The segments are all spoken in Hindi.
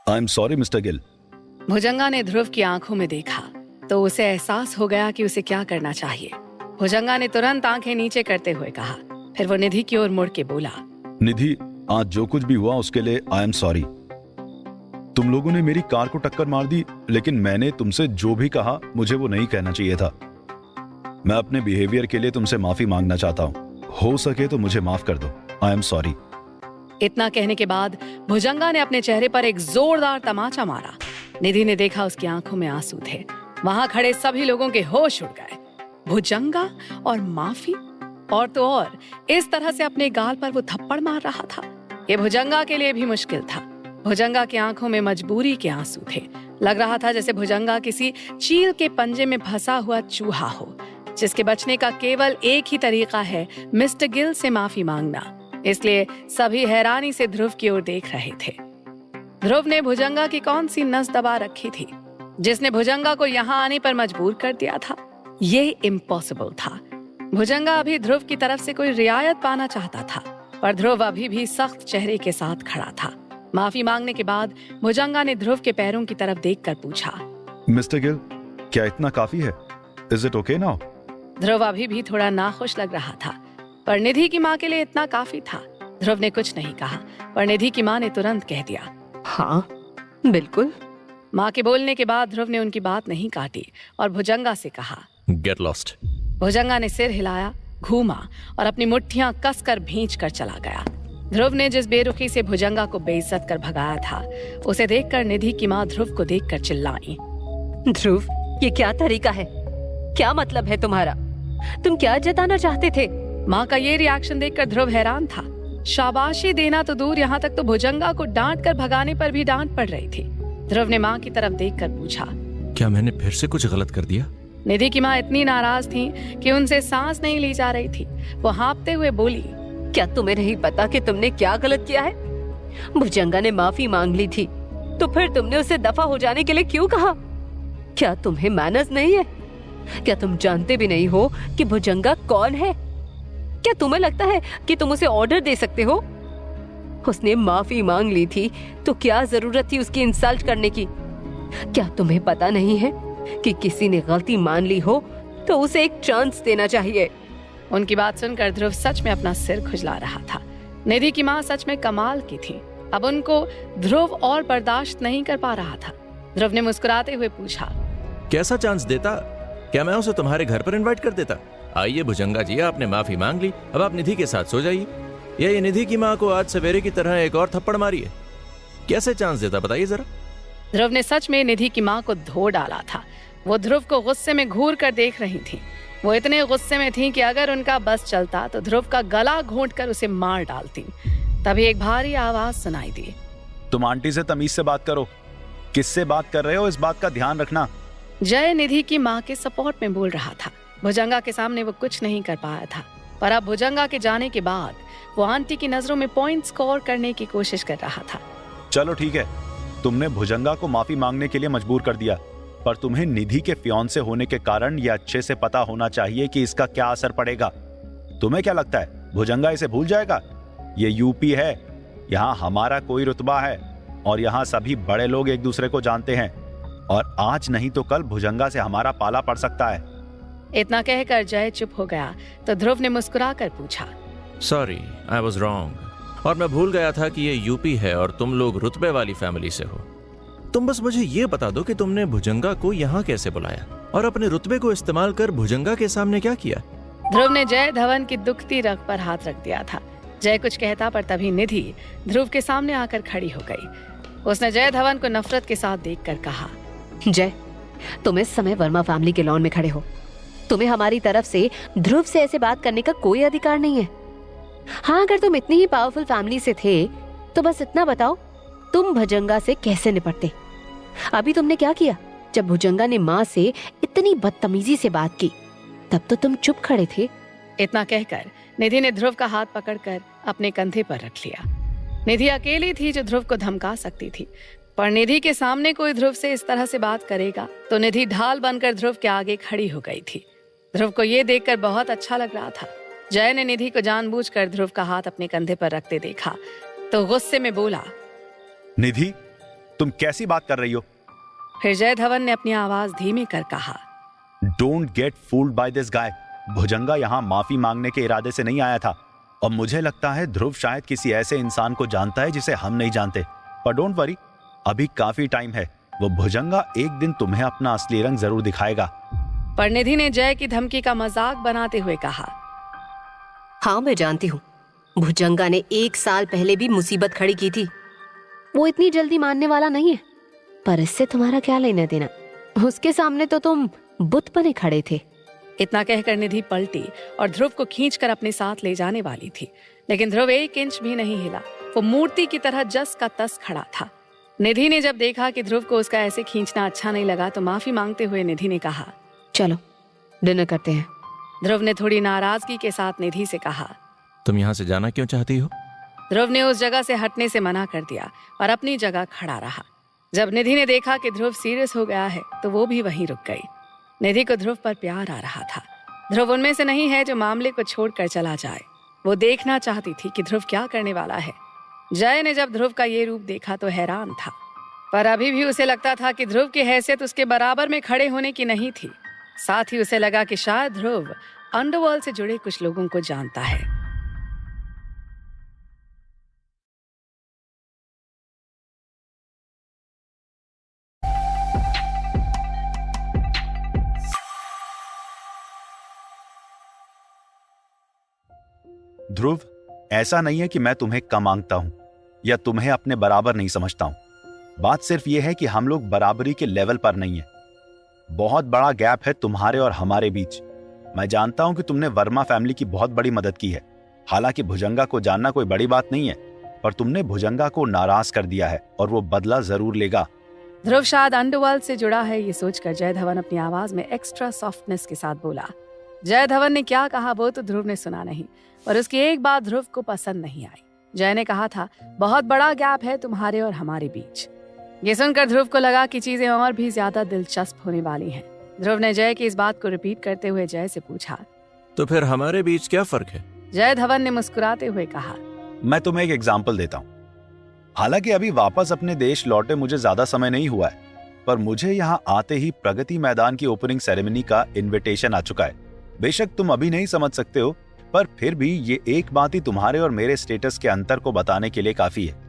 I am sorry mister Gill. Bhujanga ने ध्रुव की आंखों में देखा तो उसे एहसास हो गया कि उसे क्या करना चाहिए। भुजंगा ने तुरंत आंखें नीचे करते हुए कहा, फिर वो निधि की ओर मुड़ के बोला, निधि, आज जो कुछ भी हुआ उसके लिए आई एम सॉरी। तुम लोगों ने मेरी कार को टक्कर मार दी, लेकिन मैंने तुमसे जो भी कहा मुझे वो नहीं कहना चाहिए था। मैं अपने बिहेवियर के लिए तुमसे माफी मांगना चाहता हूँ। हो सके तो मुझे माफ कर दो। आई एम सॉरी। इतना कहने के बाद भुजंगा ने अपने चेहरे पर एक जोरदार तमाचा मारा। निधि ने देखा उसकी आंखों में आंसू थे। वहां खड़े सभी लोगों के होश उड़ गए। भुजंगा और माफी, और तो और इस तरह से अपने गाल पर वो थप्पड़ मार रहा था। ये भुजंगा के लिए भी मुश्किल था। भुजंगा की आंखों में मजबूरी के आंसू थे। लग रहा था जैसे भुजंगा किसी चील के पंजे में फंसा हुआ चूहा हो, जिसके बचने का केवल एक ही तरीका है, मिस्टर गिल से माफी मांगना। इसलिए सभी हैरानी से ध्रुव की ओर देख रहे थे। ध्रुव ने भुजंगा की कौन सी नस दबा रखी थी जिसने भुजंगा को यहाँ आने पर मजबूर कर दिया था? ये इम्पॉसिबल था। भुजंगा अभी ध्रुव की तरफ से कोई रियायत पाना चाहता था, पर ध्रुव अभी भी सख्त चेहरे के साथ खड़ा था। माफी मांगने के बाद भुजंगा ने ध्रुव के पैरों की तरफ देखकर पूछा, मिस्टर गिल, क्या इतना काफी है? Is it okay now? Dhruv अभी भी थोड़ा नाखुश लग रहा था, पर निधि की माँ के लिए इतना काफी था। ध्रुव ने कुछ नहीं कहा, पर निधि की माँ ने तुरंत कह दिया, हाँ बिल्कुल। माँ के बोलने के बाद ध्रुव ने उनकी बात नहीं काटी और भुजंगा से कहा, गेट लॉस्ट। भुजंगा ने सिर हिलाया, घूमा और अपनी मुट्ठियां कसकर भींचकर चला गया। ध्रुव ने जिस बेरुखी से भुजंगा को बेइज्जत कर भगाया था, उसे देखकर निधि की माँ ध्रुव को देखकर चिल्लाई, ध्रुव, ये क्या तरीका है? क्या मतलब है तुम्हारा? तुम क्या जताना चाहते थे? माँ का ये रिएक्शन देखकर ध्रुव हैरान था। शाबाशी देना तो दूर, यहाँ तक तो भुजंगा को डांट कर भगाने पर भी डांट पड़ रही थी। ध्रुव ने माँ की तरफ देखकर पूछा, क्या मैंने फिर से कुछ गलत कर दिया? निधि की माँ इतनी नाराज थी कि उनसे सांस नहीं ली जा रही थी। वो हाँफते हुए बोली, क्या तुम्हें नहीं पता कि तुमने क्या गलत किया है? भुजंगा ने माफी मांग ली थी, तो फिर तुमने उसे दफा हो जाने के लिए क्यों कहा? क्या तुम्हें मैनर्स नहीं है? क्या तुम जानते भी नहीं हो कि भुजंगा कौन है? क्या तुम्हें लगता है कि तुम उसे ऑर्डर दे सकते हो? उसने माफी मांग ली थी तो क्या जरूरत थी उसकी इंसल्ट करने की? क्या तुम्हें पता नहीं है कि किसी ने गलती मान ली हो तो उसे एक चांस देना चाहिए? उनकी बात सुनकर ध्रुव सच में अपना सिर खुजला रहा था। निधि की माँ सच में कमाल की थी। अब उनको ध्रुव और बर्दाश्त नहीं कर पा रहा था। ध्रुव ने मुस्कुराते हुए पूछा, कैसा चांस देता? क्या मैं उसे तुम्हारे घर पर इनवाइट कर देता? आइए भुजंगा जी, आपने माफी मांग ली, अब आप निधि के साथ सो जाइए। ये निधि की माँ को आज सवेरे की तरह एक और थप्पड़ मारी है। कैसे चांस देता, बताइए जरा। ध्रुव ने सच में निधि की माँ को धो डाला था। वो ध्रुव को गुस्से में घूर कर देख रही थी। वो इतने गुस्से में थी कि अगर उनका बस चलता तो ध्रुव का गला घोंटकर उसे मार डालती। तभी एक भारी आवाज सुनाई दी, तुम आंटी से तमीज से बात करो। किससे बात कर रहे हो, इस बात का ध्यान रखना। जय निधि की माँ के सपोर्ट में बोल रहा था। भुजंगा के सामने वो कुछ नहीं कर पाया था, पर अब भुजंगा के जाने के बाद वो आंटी की नजरों में पॉइंट स्कोर करने की कोशिश कर रहा था। चलो ठीक है, तुमने भुजंगा को माफी मांगने के लिए मजबूर कर दिया, पर तुम्हें निधि के फियांसे होने के कारण यह अच्छे से पता होना चाहिए कि इसका क्या असर पड़ेगा। तुम्हें क्या लगता है भुजंगा इसे भूल जाएगा? ये यूपी है, यहाँ हमारा कोई रुतबा है और यहाँ सभी बड़े लोग एक दूसरे को जानते हैं, और आज नहीं तो कल भुजंगा से हमारा पाला पड़ सकता है। इतना कहकर जय चुप हो गया तो ध्रुव ने मुस्कुराकर पूछा, सॉरी, आई वॉज रॉन्ग, और मैं भूल गया था कि ये यूपी है और तुम लोग रुतबे वाली फैमिली से हो। तुम बस मुझे ये बता दो कि तुमने भुजंगा को यहाँ कैसे बुलाया और अपने रुतबे को इस्तेमाल कर भुजंगा के सामने क्या किया? ध्रुव ने जय धवन की दुखती रग पर हाथ रख दिया था। जय कुछ कहता, पर तभी निधि ध्रुव के सामने आकर खड़ी हो गई। उसने जय धवन को नफरत के साथ देखकर कहा, जय, तुम इस समय वर्मा फैमिली के लॉन में खड़े हो। तुम्हें हमारी तरफ से ध्रुव से ऐसे बात करने का कोई अधिकार नहीं है। हाँ, अगर तुम इतनी ही पावरफुल फैमिली से थे तो बस इतना बताओ, तुम भुजंगा से कैसे निपटते? अभी तुमने क्या किया? जब भुजंगा ने माँ से इतनी बदतमीजी से बात की तब तो तुम चुप खड़े थे। इतना कहकर निधि ने ध्रुव का हाथ पकड़कर अपने कंधे पर रख लिया। निधि अकेली थी जो ध्रुव को धमका सकती थी, पर निधि के सामने कोई ध्रुव से इस तरह से बात करेगा तो निधि ढाल बनकर ध्रुव के आगे खड़ी हो गई थी। ध्रुव को ये देखकर बहुत अच्छा लग रहा था। जय ने निधि को जानबूझकर ध्रुव का हाथ अपने कंधे पर रखते देखा तो गुस्से में बोला, निधि, तुम कैसी बात कर रही हो? फिर जय धवन ने अपनी आवाज धीमी कर कहा, don't get fooled by this guy. Bhujanga यहाँ माफी मांगने के इरादे से नहीं आया था, और मुझे लगता है ध्रुव शायद किसी ऐसे इंसान को जानता है जिसे हम नहीं जानते। पर डोंट वरी, अभी काफी टाइम है। वो भुजंगा एक दिन तुम्हें अपना असली रंग जरूर दिखाएगा। पर निधि ने जय की धमकी का मजाक बनाते हुए कहा, हाँ मैं जानती हूँ, भुजंगा ने 1 साल पहले भी मुसीबत खड़ी की थी। वो इतनी जल्दी मानने वाला नहीं है। पर इससे तुम्हारा क्या लेना देना? उसके सामने तो तुम बुत बने खड़े थे। इतना कहकर निधि पलटी और ध्रुव को खींचकर अपने साथ ले जाने वाली थी, लेकिन ध्रुव 1 इंच भी नहीं हिला। वो मूर्ति की तरह जस का तस खड़ा था। निधि ने जब देखा कि ध्रुव को उसका ऐसे खींचना अच्छा नहीं लगा तो माफी मांगते हुए निधि ने कहा, चलो डिनर करते हैं। ध्रुव ने थोड़ी नाराजगी के साथ निधि से कहा, तुम यहाँ से जाना क्यों चाहती हो? ध्रुव ने उस जगह से हटने से मना कर दिया और अपनी जगह खड़ा रहा। जब निधि ने देखा कि ध्रुव सीरियस हो गया है तो वो भी वहीं रुक गई। निधि को ध्रुव पर प्यार आ रहा था। ध्रुव उनमें से नहीं है जो मामले को छोड़कर चला जाए। वो देखना चाहती थी कि ध्रुव क्या करने वाला है। जय ने जब ध्रुव का ये रूप देखा तो हैरान था, पर अभी भी उसे लगता था कि ध्रुव की हैसियत उसके बराबर में खड़े होने की नहीं थी। साथ ही उसे लगा कि शायद ध्रुव अंडरवर्ल्ड से जुड़े कुछ लोगों को जानता है। ध्रुव, ऐसा नहीं है कि मैं तुम्हें कम मांगता हूं या तुम्हें अपने बराबर नहीं समझता हूं। बात सिर्फ यह है कि हम लोग बराबरी के लेवल पर नहीं है। बहुत बड़ा गैप है तुम्हारे और हमारे बीच। मैं जानता हूं कि तुमने वर्मा फैमिली की बहुत बड़ी मदद की है। हालांकि भुजंगा को जानना कोई बड़ी बात नहीं है, पर तुमने भुजंगा को नाराज कर दिया है और वो बदला जरूर लेगा। ध्रुव शायद अंडरवर्ल्ड से जुड़ा है, ये सोचकर जय धवन अपनी आवाज में एक्स्ट्रा सॉफ्टनेस के साथ बोला। जय धवन ने क्या कहा वो तो ध्रुव ने सुना नहीं, पर उसकी एक बात ध्रुव को पसंद नहीं आई। जय ने कहा था, बहुत बड़ा गैप है तुम्हारे और हमारे बीच। ये सुनकर ध्रुव को लगा कि चीजें और भी ज्यादा दिलचस्प होने वाली हैं। ध्रुव ने जय की इस बात को रिपीट करते हुए जय से पूछा, तो फिर हमारे बीच क्या फर्क है? जय धवन ने मुस्कुराते हुए कहा, मैं तुम्हें एक एग्जाम्पल देता हूँ। हालांकि अभी वापस अपने देश लौटे मुझे ज्यादा समय नहीं हुआ है, पर मुझे यहाँ आते ही प्रगति मैदान की ओपनिंग सेरेमनी का इन्विटेशन आ चुका है। बेशक तुम अभी नहीं समझ सकते हो, पर फिर भी ये एक बात ही तुम्हारे और मेरे स्टेटस के अंतर को बताने के लिए काफी है।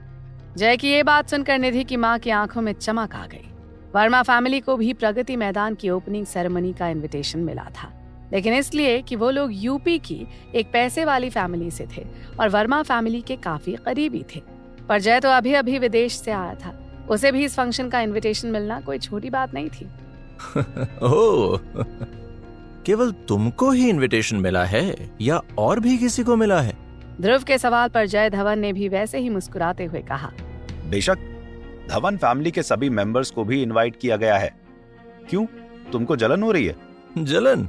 जय की ये बात सुनकर निधि की माँ की आंखों में चमक आ गई। वर्मा फैमिली को भी प्रगति मैदान की ओपनिंग सेरेमनी का इनविटेशन मिला था, लेकिन इसलिए कि वो लोग यूपी की एक पैसे वाली फैमिली से थे और वर्मा फैमिली के काफी करीबी थे। पर जय तो अभी अभी विदेश से आया था, उसे भी इस फंक्शन का इनविटेशन मिलना कोई छोटी बात नहीं थी। ओह, केवल तुमको ही इनविटेशन मिला है या और भी किसी को मिला है? ध्रुव के सवाल पर जय धवन ने भी वैसे ही मुस्कुराते हुए कहा, बेशक धवन फैमिली के सभी मेंबर्स को भी इनवाइट किया गया है। क्यों, तुमको जलन हो रही है? जलन?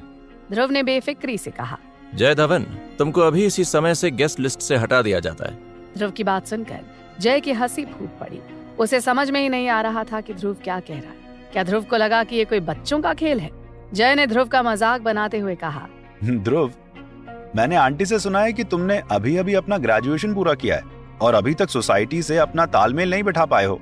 ध्रुव ने बेफिक्री से कहा। जय धवन, तुमको अभी इसी समय से गेस्ट लिस्ट से हटा दिया जाता है। ध्रुव की बात सुनकर जय की हंसी फूट पड़ी। उसे समझ में ही नहीं आ रहा था कि ध्रुव क्या कह रहा है। क्या ध्रुव को लगा कि ये कोई बच्चों का खेल है? जय ने ध्रुव का मजाक बनाते हुए कहा, ध्रुव, मैंने आंटी से सुना है कि तुमने अभी अभी अपना ग्रेजुएशन पूरा किया है और अभी तक सोसाइटी से अपना तालमेल नहीं बिठा पाए हो।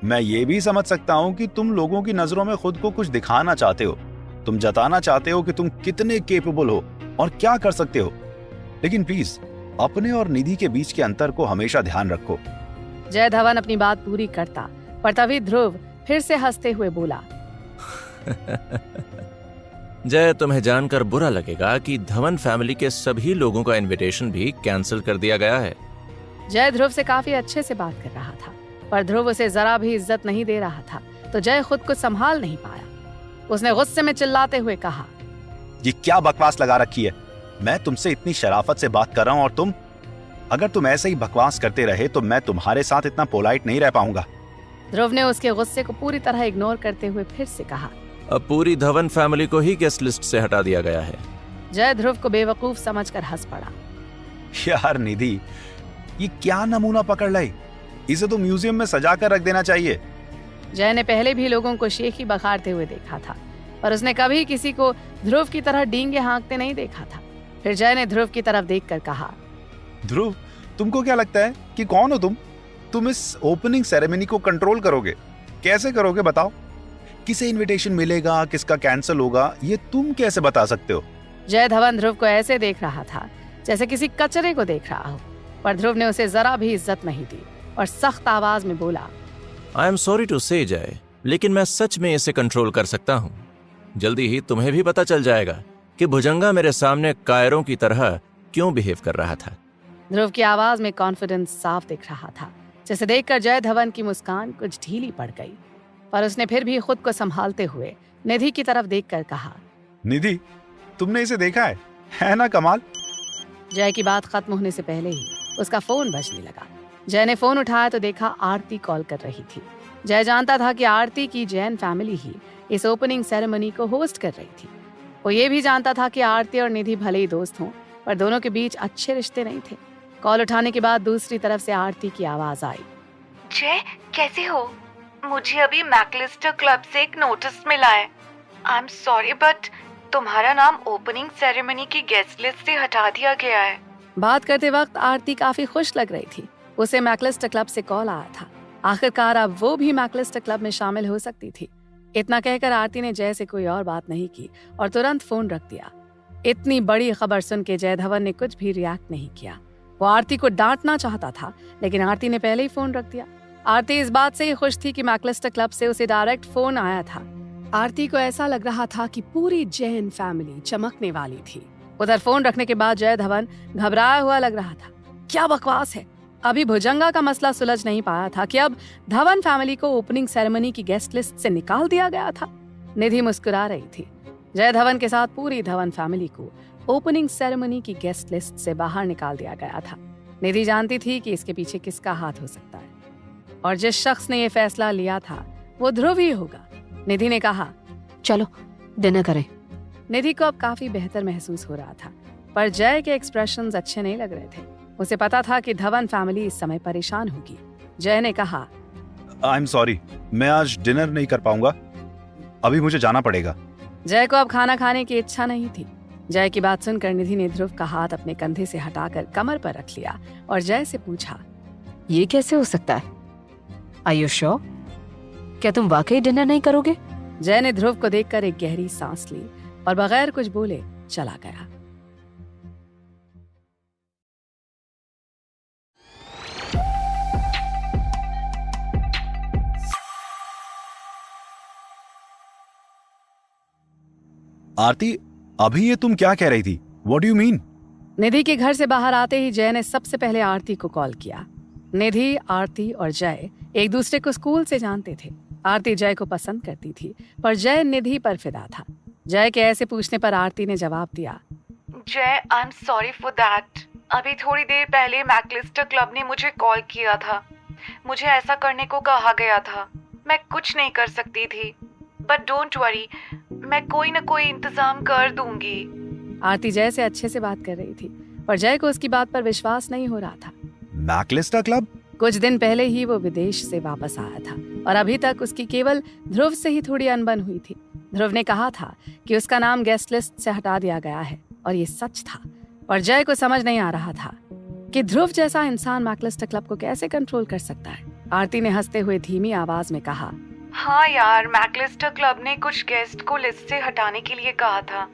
मैं ये भी समझ सकता हूँ कि तुम लोगों की नजरों में खुद को कुछ दिखाना चाहते हो। तुम जताना चाहते हो कि तुम कितने केपेबल हो और क्या कर सकते हो, लेकिन प्लीज अपने और निधि के बीच के अंतर को हमेशा ध्यान रखो। जय धवन अपनी बात पूरी करता, पर तभी ध्रुव फिर से हंसते हुए बोला, जय, तुम्हें जानकर बुरा लगेगा कि धवन फैमिली के सभी लोगों का इनविटेशन भी कैंसिल कर दिया गया है। जय ध्रुव से काफी अच्छे से बात कर रहा था, पर ध्रुव उसे जरा भी इज्जत नहीं दे रहा था, तो जय खुद को संभाल नहीं पाया। उसने गुस्से में चिल्लाते हुए कहा, ये क्या बकवास लगा रखी है? मैं तुमसे इतनी शराफत से बात कर रहा हूँ और तुम, अगर तुम ऐसे ही बकवास करते रहे तो मैं तुम्हारे साथ इतना पोलाइट नहीं रह पाऊंगा। ध्रुव ने उसके गुस्से को पूरी तरह इग्नोर करते हुए फिर से कहा, अब पूरी धवन फैमिली को ही गेस्ट लिस्ट से हटा दिया गया है। जय ध्रुव को बेवकूफ समझकर हंस पड़ा। यार निधि, ये क्या नमूना पकड़ लाई? इसे तो म्यूजियम में सजा कर रख देना चाहिए। जय ने पहले भी लोगों को शेखी बखारते हुए देखा था, पर उसने कभी किसी को ध्रुव की तरह डींगे हाँकते नहीं देखा था। फिर जय ने ध्रुव की तरफ देखकर कहा, ध्रुव, तुमको क्या लगता है कि कौन हो तुम? तुम इस ओपनिंग सेरेमनी को कंट्रोल करोगे? कैसे करोगे बताओ? किसे इनविटेशन मिलेगा, किसका कैंसिल होगा, ये तुम कैसे बता सकते हो? जय धवन ध्रुव को ऐसे देख रहा था जैसे किसी कचरे को देख रहा हो, पर ध्रुव ने उसे जरा भी इज्जत नहीं दी और सख्त आवाज में बोला, आई एम सॉरी टू से जय, लेकिन मैं सच में इसे कंट्रोल कर सकता हूँ। जल्दी ही तुम्हें भी पता चल जाएगा कि भुजंगा मेरे सामने कायरों की तरह क्यों बिहेव कर रहा था। ध्रुव की आवाज में कॉन्फिडेंस साफ दिख रहा था, जिसे देखकर जय धवन की मुस्कान कुछ ढीली पड़ गई, पर उसने फिर भी खुद को संभालते हुए निधि की तरफ देखकर कहा, निधि, तुमने इसे देखा है ना कमाल? जय की बात खत्म होने से पहले ही उसका फोन बजने लगा। जय ने फोन उठाया तो देखा आरती कॉल कर रही थी। जय जानता था कि आरती की जैन फैमिली ही इस ओपनिंग सेरेमनी को होस्ट कर रही थी। वो ये भी जानता था कि आरती और निधि भले ही दोस्त हों, पर दोनों के बीच अच्छे रिश्ते नहीं थे। कॉल उठाने के बाद दूसरी तरफ से आरती की आवाज आई, जय कैसे हो? मुझे अभी मैकलिस्टर क्लब से एक नोटिस मिला है। आई एम सॉरी बट तुम्हारा नाम ओपनिंग सेरेमनी की गेस्ट लिस्ट से हटा दिया गया है। बात करते वक्त आरती काफी खुश लग रही थी। उसे मैकलिस्टर क्लब से कॉल आया था। आखिरकार अब वो भी मैकलिस्टर क्लब में शामिल हो सकती थी। इतना कहकर आरती ने जय से कोई और बात नहीं की और तुरंत फोन रख दिया। इतनी बड़ी खबर सुन के जय धवन ने कुछ भी रिएक्ट नहीं किया। वो आरती को डांटना चाहता था, लेकिन आरती ने पहले ही फोन रख दिया। आरती इस बात से ही खुश थी कि मैकलिस्टर क्लब से उसे डायरेक्ट फोन आया था। आरती को ऐसा लग रहा था कि पूरी जैन फैमिली चमकने वाली थी। उधर फोन रखने के बाद जय धवन घबराया हुआ लग रहा था। क्या बकवास है, अभी भुजंगा का मसला सुलझ नहीं पाया था कि अब धवन फैमिली को ओपनिंग सेरेमनी की गेस्ट लिस्ट से निकाल दिया गया था। निधि मुस्कुरा रही थी। जय धवन के साथ पूरी धवन फैमिली को ओपनिंग सेरेमनी की गेस्ट लिस्ट से बाहर निकाल दिया गया था। निधि जानती थी कि इसके पीछे किसका हाथ हो सकता है, और जिस शख्स ने ये फैसला लिया था वो ध्रुव ही होगा। निधि ने कहा, चलो डिनर करें। निधि को अब काफी बेहतर महसूस हो रहा था, पर जय के एक्सप्रेशंस अच्छे नहीं लग रहे थे। उसे पता था कि धवन फैमिली इस समय परेशान होगी। जय ने कहा, आई एम सॉरी, मैं आज डिनर नहीं कर पाऊंगा, अभी मुझे जाना पड़ेगा। जय को अब खाना खाने की इच्छा नहीं थी। जय की बात सुनकर निधि ने ध्रुव का हाथ अपने कंधे से हटाकर कमर पर रख लिया और जय से पूछा, ये कैसे हो सकता है? Are you sure? क्या तुम वाकई डिनर नहीं करोगे? जय ने ध्रुव को देखकर एक गहरी सांस ली और बगैर कुछ बोले चला गया। आरती, अभी ये तुम क्या कह रही थी? What do you mean? निधि के घर से बाहर आते ही जय ने सबसे पहले आरती को कॉल किया। निधि, आरती और जय एक दूसरे को स्कूल से जानते थे। आरती जय को पसंद करती थी, पर जय निधि पर फिदा था। जय के ऐसे पूछने पर आरती ने जवाब दिया, जय आई एम सॉरी फॉर दैट। अभी थोड़ी देर पहले मैकलिस्टर क्लब ने मुझे कॉल किया था। मुझे ऐसा करने को कहा गया था। मैं कुछ नहीं कर सकती थी, बट डोंट वरी, मैं कोई न कोई इंतजाम कर दूंगी। आरती जय से अच्छे से बात कर रही थी, पर जय को उसकी बात पर विश्वास नहीं हो रहा था। McAllister club? कुछ दिन पहले ही वो विदेश से वापस आया था और अभी तक उसकी केवल ध्रुव से ही थोड़ी अनबन हुई थी। ध्रुव ने कहा था कि उसका नाम गेस्ट लिस्ट से हटा दिया गया है, और ये सच था। पर जय को समझ नहीं आ रहा था कि ध्रुव जैसा इंसान मैकलिस्टर क्लब को कैसे कंट्रोल कर सकता है। आरती ने हंसते हुए धीमी आवाज में कहा, हाँ यार, मैकलिस्टर क्लब ने कुछ गेस्ट को लिस्ट से हटाने के लिए कहा था,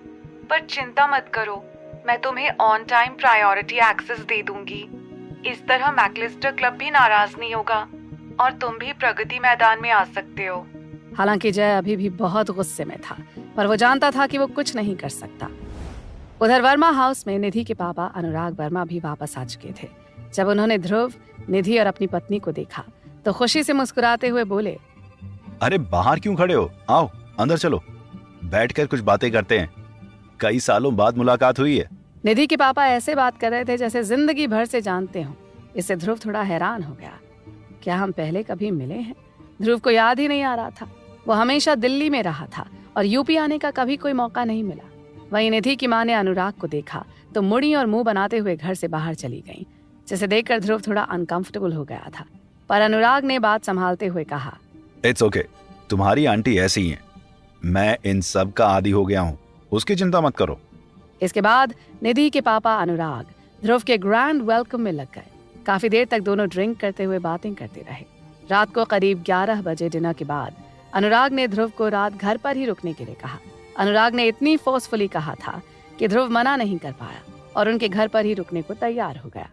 पर चिंता मत करो, मैं तुम्हें ऑन टाइम प्रायोरिटी एक्सेस दे दूंगी। इस तरह मैकलिस्टर क्लब भी नाराज नहीं होगा और तुम भी प्रगति मैदान में आ सकते हो। हालांकि जय अभी भी बहुत गुस्से में था, पर वो जानता था कि वो कुछ नहीं कर सकता। उधर वर्मा हाउस में निधि के पापा अनुराग वर्मा भी वापस आ चुके थे। जब उन्होंने ध्रुव, निधि और अपनी पत्नी को देखा तो खुशी से मुस्कुराते हुए बोले, अरे बाहर क्यों खड़े हो? आओ अंदर चलो, बैठकर कुछ बातें करते हैं। कई सालों बाद मुलाकात हुई है। निधि के पापा ऐसे बात कर रहे थे जैसे जिंदगी भर से जानते हों। इससे ध्रुव थोड़ा हैरान हो गया। क्या हम पहले कभी मिले हैं? ध्रुव को याद ही नहीं आ रहा था। वो हमेशा दिल्ली में रहा था और यूपी आने का कभी कोई मौका नहीं मिला। वहीं निधि की माँ ने अनुराग को देखा तो मुड़ी और मुंह बनाते हुए घर से बाहर चली गईं, जिसे देखकर ध्रुव थोड़ा अनकंफर्टेबल हो गया था। पर अनुराग ने बात संभालते हुए कहा, इट्स ओके, तुम्हारी आंटी ऐसी ही है, मैं इन सब का आदी हो गया हूँ, उसकी चिंता मत करो। इसके बाद निधि के पापा अनुराग ध्रुव के ग्रैंड वेलकम में लग गए। काफी देर तक दोनों ड्रिंक करते हुए बातें करते रहे। रात को करीब 11 बजे डिनर के बाद अनुराग ने ध्रुव को रात घर पर ही रुकने के लिए कहा। अनुराग ने इतनी फोर्सफुली कहा था कि ध्रुव मना नहीं कर पाया और उनके घर पर ही रुकने को तैयार हो गया।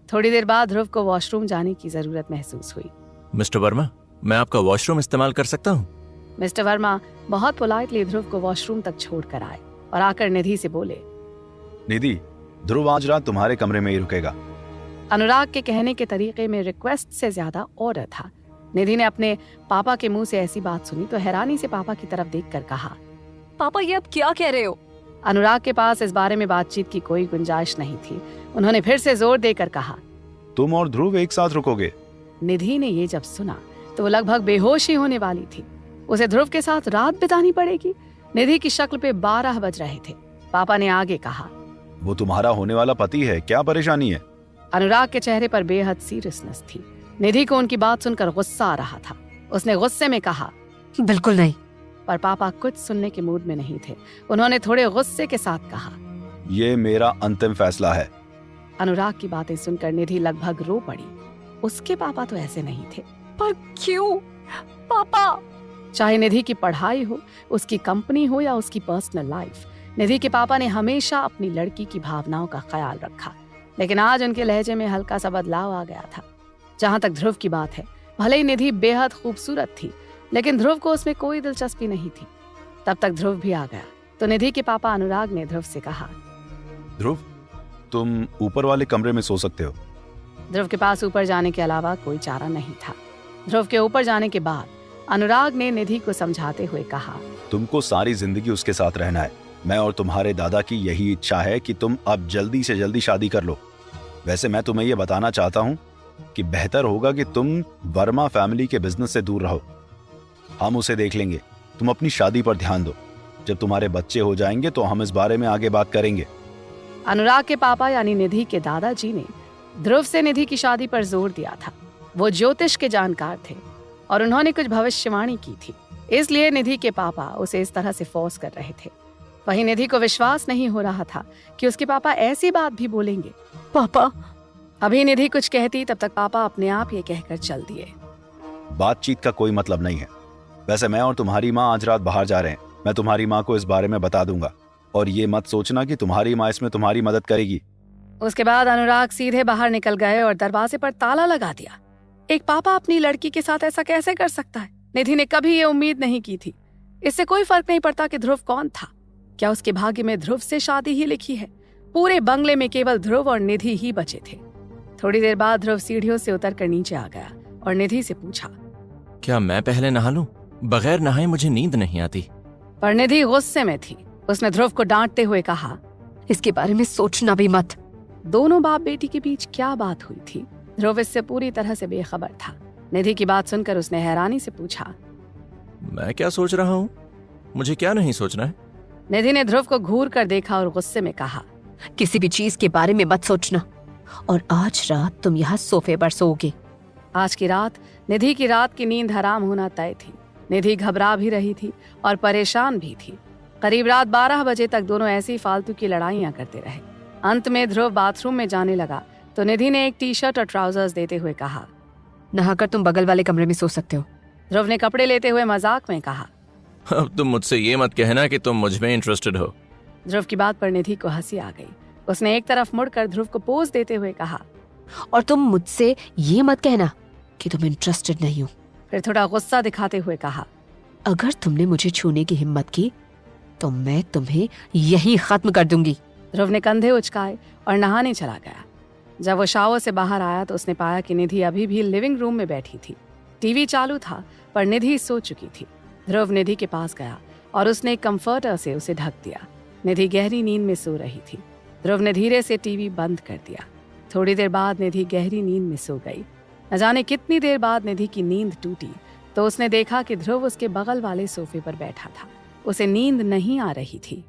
थोड़ी देर बाद ध्रुव को वॉशरूम जाने की जरूरत महसूस हुई। मिस्टर वर्मा, मैं आपका वॉशरूम इस्तेमाल कर सकता हूँ? मिस्टर वर्मा बहुत पोलाइटली ध्रुव को वॉशरूम तक छोड़ कर आए और आकर निधि से बोले, निधि, ध्रुव आज रात तुम्हारे कमरे में ही रुकेगा। अनुराग के कहने के तरीके में रिक्वेस्ट से ज्यादा ऑर्डर था। निधि ने अपने पापा के मुंह से ऐसी बात सुनी तो हैरानी से पापा की तरफ देखकर कहा, पापा ये अब क्या कह रहे हो? अनुराग के पास इस बारे में बातचीत की कोई गुंजाइश नहीं थी। उन्होंने फिर से जोर देकर कहा, तुम और ध्रुव एक साथ रुकोगे? निधि ने ये जब सुना तो वो लगभग बेहोश ही होने वाली थी। उसे ध्रुव के साथ रात बितानी पड़ेगी। निधि की शक्ल पे 12 बज रहे थे। पापा ने आगे कहा, वो तुम्हारा होने वाला पति है, क्या परेशानी है? अनुराग के चेहरे पर बेहद सीरियसनेस थी। निधि को उनकी बात सुनकर गुस्सा आ रहा था। उसने गुस्से में कहा, बिल्कुल नहीं। पर पापा कुछ सुनने के मूड में नहीं थे। उन्होंने थोड़े गुस्से के साथ कहा, ये मेरा अंतिम फैसला है। अनुराग की बातें सुनकर निधि लगभग रो पड़ी। उसके पापा तो ऐसे नहीं थे। पर क्यों पापा? चाहे निधि की पढ़ाई हो, उसकी कंपनी हो या उसकी पर्सनल लाइफ, निधि के पापा ने हमेशा अपनी लड़की की भावनाओं का ख्याल रखा। लेकिन आज उनके लहजे में हल्का सा बदलाव आ गया था। जहां तक ध्रुव की बात है, भले ही निधि बेहद खूबसूरत थी, लेकिन ध्रुव को उसमें कोई दिलचस्पी नहीं थी। तब तक ध्रुव भी आ गया तो निधि के पापा अनुराग ने ध्रुव से कहा, ध्रुव, तुम ऊपर वाले कमरे में सो सकते हो। ध्रुव के पास ऊपर जाने के अलावा कोई चारा नहीं था। ध्रुव के ऊपर जाने के बाद अनुराग ने निधि को समझाते हुए कहा, तुमको सारी जिंदगी उसके साथ रहना है। मैं और तुम्हारे दादा की यही इच्छा है कि तुम अब जल्दी से जल्दी शादी कर लो। वैसे मैं तुम्हें यह बताना चाहता हूँ कि बेहतर होगा कि तुम वर्मा फैमिली के बिजनेस से दूर रहो। हम उसे देख लेंगे, तुम अपनी शादी पर ध्यान दो। जब तुम्हारे बच्चे हो जाएंगे तो हम इस बारे में आगे बात करेंगे। अनुराग के पापा यानी निधि के दादाजी ने ध्रुव से निधि की शादी पर जोर दिया था। वो ज्योतिष के जानकार थे और उन्होंने कुछ भविष्यवाणी की थी, इसलिए निधि के पापा उसे इस तरह से फोर्स कर रहे थे। वहीं निधि को विश्वास नहीं हो रहा था कि उसके पापा ऐसी बात भी बोलेंगे। पापा, अभी निधि कुछ कहती तब तक पापा अपने आप ये कहकर चल दिए, बातचीत का कोई मतलब नहीं है। वैसे मैं और तुम्हारी माँ आज रात बाहर जा रहे हैं। मैं तुम्हारी माँ को इस बारे में बता दूंगा और ये मत सोचना कि तुम्हारी माँ इसमें तुम्हारी मदद करेगी। उसके बाद अनुराग सीधे बाहर निकल गए और दरवाजे पर ताला लगा दिया। एक पापा अपनी लड़की के साथ ऐसा कैसे कर सकता है? निधि ने कभी ये उम्मीद नहीं की थी। इससे कोई फर्क नहीं पड़ता कि ध्रुव कौन था। क्या उसके भाग्य में ध्रुव से शादी ही लिखी है? पूरे बंगले में केवल ध्रुव और निधि ही बचे थे। थोड़ी देर बाद ध्रुव सीढ़ियों से उतरकर नीचे आ गया और निधि से पूछा, क्या मैं पहले नहा लूं? बगैर नहाए मुझे नींद नहीं आती। पर निधि गुस्से में थी। उसने ध्रुव को डांटते हुए कहा, इसके बारे में सोचना भी मत। दोनों बाप बेटी के बीच क्या बात हुई थी? ध्रुव इससे पूरी तरह से बेखबर था। निधि की बात सुनकर उसने हैरानी से पूछा, मैं क्या सोच रहा हूँ? मुझे क्या नहीं सोचना है? निधि ने ध्रुव को घूर कर देखा और गुस्से में कहा, किसी भी चीज के बारे में मत सोचना और आज रात तुम यहाँ सोफे पर सोओगे। आज की रात निधि की रात की नींद हराम होना तय थी। निधि घबरा भी रही थी और परेशान भी थी। करीब रात 12 बजे तक दोनों ऐसी फालतू की लड़ाइयां करते रहे। अंत में ध्रुव बाथरूम में जाने लगा तो निधि ने एक टी-शर्ट और ट्राउजर्स देते हुए कहा, नहाकर तुम बगल वाले कमरे में सो सकते हो। ध्रुव ने कपड़े लेते हुए मजाक में कहा, अब तुम मुझसे ये मत कहना कि तुम मुझ में इंटरेस्टेड हो। ध्रुव की बात पर निधि को हंसी आ गई। उसने एक तरफ मुड़कर ध्रुव को पोज देते हुए कहा, और तुम मुझसे ये मत कहना कि तुम इंटरेस्टेड नहीं हो। फिर थोड़ा गुस्सा दिखाते हुए कहा, अगर तुमने मुझे छूने की हिम्मत की तो मैं तुम्हें यहीं खत्म कर दूंगी। ध्रुव ने कंधे उचकाए और नहाने चला गया। जब वो शावर से बाहर आया तो उसने पाया कि निधि अभी भी लिविंग रूम में बैठी थी। टीवी चालू था पर निधि सो चुकी थी। ध्रुव निधि के पास गया और उसने एक कंफर्टर से उसे ढक दिया। निधि गहरी नींद में सो रही थी। ध्रुव ने धीरे से टीवी बंद कर दिया। थोड़ी देर बाद निधि गहरी नींद में सो गई। न जाने कितनी देर बाद निधि की नींद टूटी तो उसने देखा कि ध्रुव उसके बगल वाले सोफे पर बैठा था। उसे नींद नहीं आ रही थी।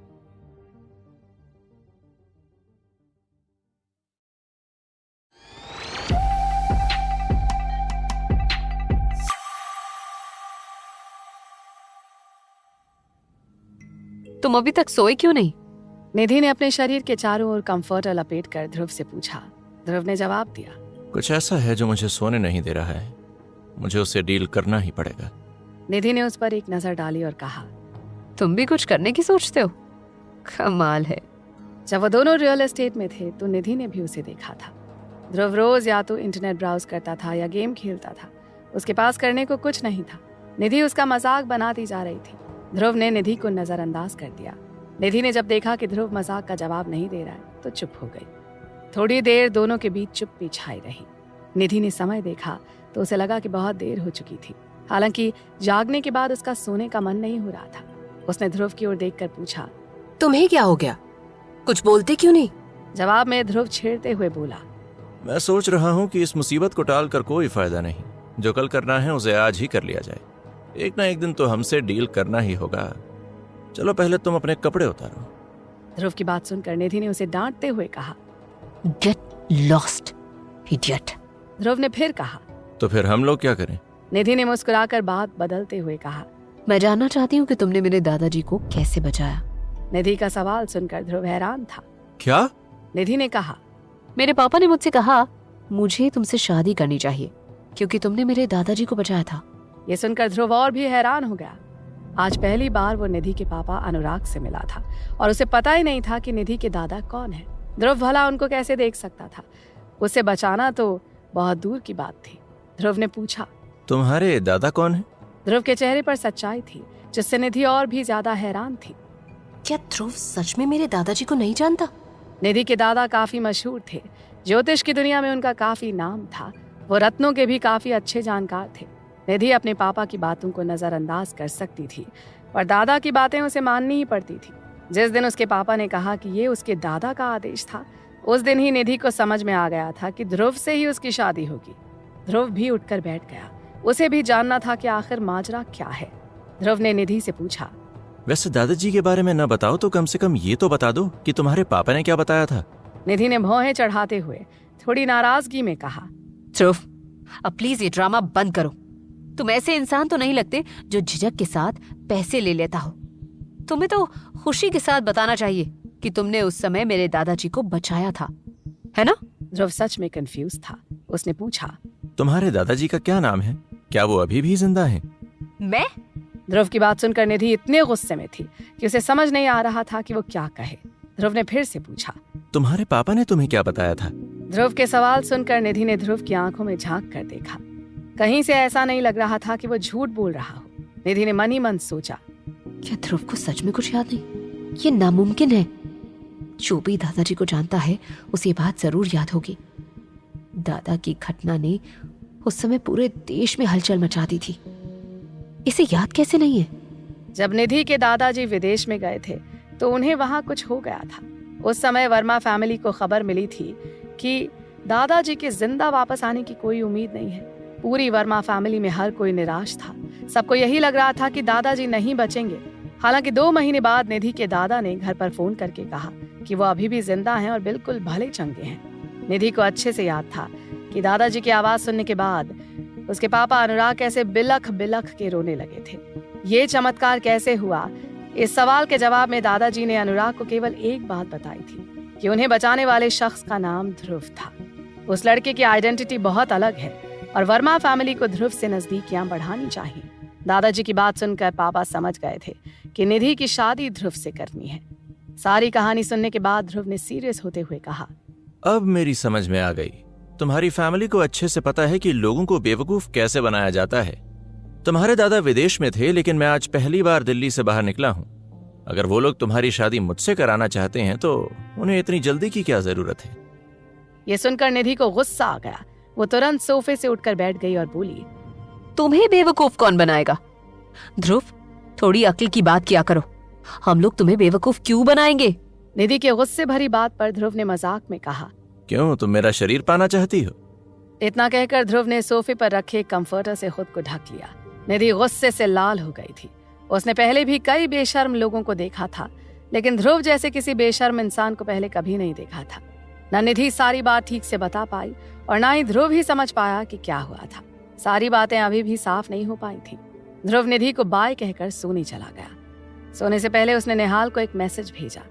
तुम अभी तक सोए क्यों नहीं? निधि ने अपने शरीर के चारों ओर कंफर्टर लपेट कर ध्रुव से पूछा। ध्रुव ने जवाब दिया, कुछ ऐसा है जो मुझे सोने नहीं दे रहा है, मुझे उससे डील करना ही पड़ेगा। निधि ने उस पर एक नजर डाली और कहा, तुम भी कुछ करने की सोचते हो? कमाल है। जब वो दोनों रियल एस्टेट में थे तो निधि ने भी उसे देखा था। ध्रुव रोज या तो इंटरनेट ब्राउज करता था या गेम खेलता था। उसके पास करने को कुछ नहीं था। निधि उसका मजाक बनाती जा रही थी। ध्रुव ने निधि को नजरअंदाज कर दिया। निधि ने जब देखा कि ध्रुव मजाक का जवाब नहीं दे रहा है तो चुप हो गई। थोड़ी देर दोनों के बीच चुप्पी छाई रही। निधि ने समय देखा तो उसे लगा कि बहुत देर हो चुकी थी। हालांकि जागने के बाद उसका सोने का मन नहीं हो रहा था। उसने ध्रुव की ओर देखकर पूछा, तुम्हें क्या हो गया? कुछ बोलते क्यों नहीं? जवाब में ध्रुव छेड़ते हुए बोला, मैं सोच रहा हूँ कि इस मुसीबत को टाल कर कोई फायदा नहीं। जो कल करना है उसे आज ही कर लिया जाए। एक ना एक दिन तो हमसे डील करना ही होगा। चलो पहले तुम अपने कपड़े उतारो। ध्रुव की बात सुनकर निधि ने उसे डांटते हुए कहा, गेट लॉस्ट इडियट। ध्रुव ने फिर कहा, तो फिर हम लोग क्या करें? निधि ने मुस्कुराकर बात बदलते हुए कहा, मैं जानना चाहती हूँ कि तुमने मेरे दादाजी को कैसे बचाया। निधि का सवाल सुनकर ध्रुव हैरान था। क्या? निधि ने कहा, मेरे पापा ने मुझसे कहा मुझे तुमसे शादी करनी चाहिए क्योंकि तुमने मेरे दादाजी को बचाया था। ये सुनकर ध्रुव और भी हैरान हो गया। आज पहली बार वो निधि के पापा अनुराग से मिला था और उसे पता ही नहीं था कि निधि के दादा कौन है। ध्रुव भला उनको कैसे देख सकता था? उसे बचाना तो बहुत दूर की बात थी। ध्रुव ने पूछा, तुम्हारे दादा कौन है? ध्रुव के चेहरे पर सच्चाई थी जिससे निधि और भी ज्यादा हैरान थी। क्या ध्रुव सच में मेरे दादाजी को नहीं जानता? निधि के दादा काफी मशहूर थे। ज्योतिष की दुनिया में उनका काफी नाम था। वो रत्नों के भी काफी अच्छे जानकार थे। निधि अपने पापा की बातों को नजरअंदाज कर सकती थी पर दादा की बातें उसे माननी ही पड़ती थी। जिस दिन उसके पापा ने कहा कि ये उसके दादा का आदेश था, उस दिन ही निधि को समझ में आ गया था कि ध्रुव से ही उसकी शादी होगी। ध्रुव भी उठकर बैठ गया। उसे भी जानना था कि आखिर माजरा क्या है। ध्रुव ने निधि से पूछा, वैसे दादाजी के बारे में न बताओ तो कम से कम ये तो बता दो कि तुम्हारे पापा ने क्या बताया था। निधि ने भौहें चढ़ाते हुए थोड़ी नाराजगी में कहा, ध्रुव अब प्लीज ये ड्रामा बंद करो। तुम ऐसे इंसान तो नहीं लगते जो झिझक के साथ पैसे ले लेता हो। तुम्हें तो खुशी के साथ बताना चाहिए कि तुमने उस समय मेरे दादाजी को बचाया था, है ना? ध्रुव सच में कंफ्यूज था। उसने पूछा, तुम्हारे दादाजी का क्या नाम है? क्या वो अभी भी जिंदा हैं? मैं? ध्रुव की बात सुनकर निधि इतने गुस्से में थी कि उसे समझ नहीं आ रहा था कि वो क्या कहे। ध्रुव ने फिर से पूछा, तुम्हारे पापा ने तुम्हें क्या बताया था? ध्रुव के सवाल सुनकर निधि ने ध्रुव की आंखों में झांक कर देखा। कहीं से ऐसा नहीं लग रहा था कि वो झूठ बोल रहा हो। निधि ने मन ही मन सोचा, क्या ध्रुव को सच में कुछ याद नहीं? ये नामुमकिन है। जो भी दादाजी को जानता है उसे ये बात जरूर याद होगी। दादा की घटना ने उस समय पूरे देश में हलचल मचा दी थी। इसे याद कैसे नहीं है? जब निधि के दादाजी विदेश में गए थे तो उन्हें वहां कुछ हो गया था। उस समय वर्मा फैमिली को खबर मिली थी कि दादाजी के जिंदा वापस आने की कोई उम्मीद नहीं है। पूरी वर्मा फैमिली में हर कोई निराश था। सबको यही लग रहा था कि दादाजी नहीं बचेंगे। हालांकि 2 महीने बाद निधि के दादा ने घर पर फोन करके कहा कि वो अभी भी जिंदा हैं और बिल्कुल भले चंगे हैं। निधि को अच्छे से याद था कि दादाजी की आवाज सुनने के बाद उसके पापा अनुराग कैसे बिलख बिलख के रोने लगे थे। ये चमत्कार कैसे हुआ? इस सवाल के जवाब में दादाजी ने अनुराग को केवल एक बात बताई थी कि उन्हें बचाने वाले शख्स का नाम ध्रुव था। उस लड़के की आइडेंटिटी बहुत अलग है और वर्मा फैमिली को ध्रुव से नजदीकियां बढ़ानी चाहिए। दादाजी की बात सुनकर पापा समझ गए थे कि निधि की शादी ध्रुव से करनी है। सारी कहानी सुनने के बाद ध्रुव ने सीरियस होते हुए कहा, अब मेरी समझ में आ गई। तुम्हारी फैमिली को अच्छे से पता है कि लोगों को बेवकूफ कैसे बनाया जाता है। तुम्हारे दादा विदेश में थे लेकिन मैं आज पहली बार दिल्ली से बाहर निकला हूं। अगर वो लोग तुम्हारी शादी मुझसे कराना चाहते हैं तो उन्हें इतनी जल्दी की क्या जरूरत है? ये सुनकर निधि को गुस्सा आ गया। वो तुरंत सोफे से उठकर बैठ गई और बोली, तुम्हें बेवकूफ कौन बनाएगा? ध्रुव थोड़ी अक्ल की बात किया करो। हम लोग तुम्हें बेवकूफ क्यों बनाएंगे? निधि के गुस्से भरी बात पर ध्रुव ने मजाक में कहा, क्यों, तुम मेरा शरीर पाना चाहती हो? इतना कहकर ध्रुव ने सोफे पर रखे कंफर्टर से खुद को ढक लिया। निधि गुस्से से लाल हो गई थी। उसने पहले भी कई बेशर्म लोगों को देखा था लेकिन ध्रुव जैसे किसी बेशर्म इंसान को पहले कभी नहीं देखा था। न निधि सारी बात ठीक से बता पाई और ना ही ध्रुव ही समझ पाया कि क्या हुआ था। सारी बातें अभी भी साफ नहीं हो पाई थी। ध्रुव निधि को बाय कहकर सोने चला गया। सोने से पहले उसने निहाल को एक मैसेज भेजा।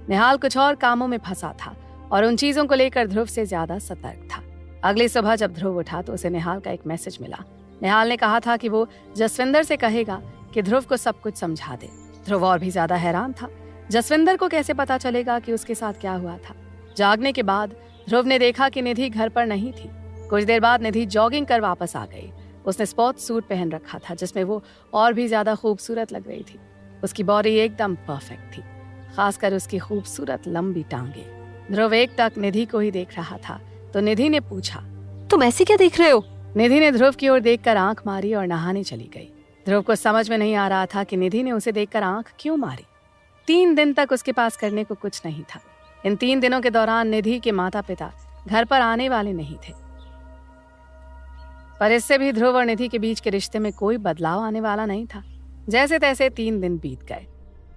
निहाल कुछ और कामों में फंसा था और उन चीजों को लेकर ध्रुव से ज्यादा सतर्क था। अगली सुबह जब ध्रुव उठा तो उसे निहाल का एक मैसेज मिला। निहाल ने कहा था कि वो जसविंदर से कहेगा कि ध्रुव को सब कुछ समझा दे। ध्रुव और भी ज्यादा हैरान था। जसविंदर को कैसे पता चलेगा कि उसके साथ क्या हुआ था। जागने के बाद ध्रुव ने देखा कि निधि घर पर नहीं थी। कुछ देर बाद निधि जॉगिंग कर वापस आ गई। उसने स्पोर्ट्स सूट पहन रखा था जिसमें वो और भी ज्यादा खूबसूरत लग रही थी। उसकी बॉडी एकदम परफेक्ट थी, खासकर उसकी खूबसूरत लंबी टांगे। ध्रुव एकटक निधि को ही देख रहा था तो निधि ने पूछा, तुम ऐसे क्या देख रहे हो? निधि ने ध्रुव की ओर देखकर आंख मारी और नहाने चली गई। ध्रुव को समझ में नहीं आ रहा था कि निधि ने उसे देखकर आंख क्यों मारी। 3 दिन तक उसके पास करने को कुछ नहीं था। इन 3 दिनों के दौरान निधि के माता पिता घर पर आने वाले नहीं थे, पर इससे भी ध्रुव और निधि के बीच के रिश्ते में कोई बदलाव आने वाला नहीं था। जैसे तैसे 3 दिन बीत गए।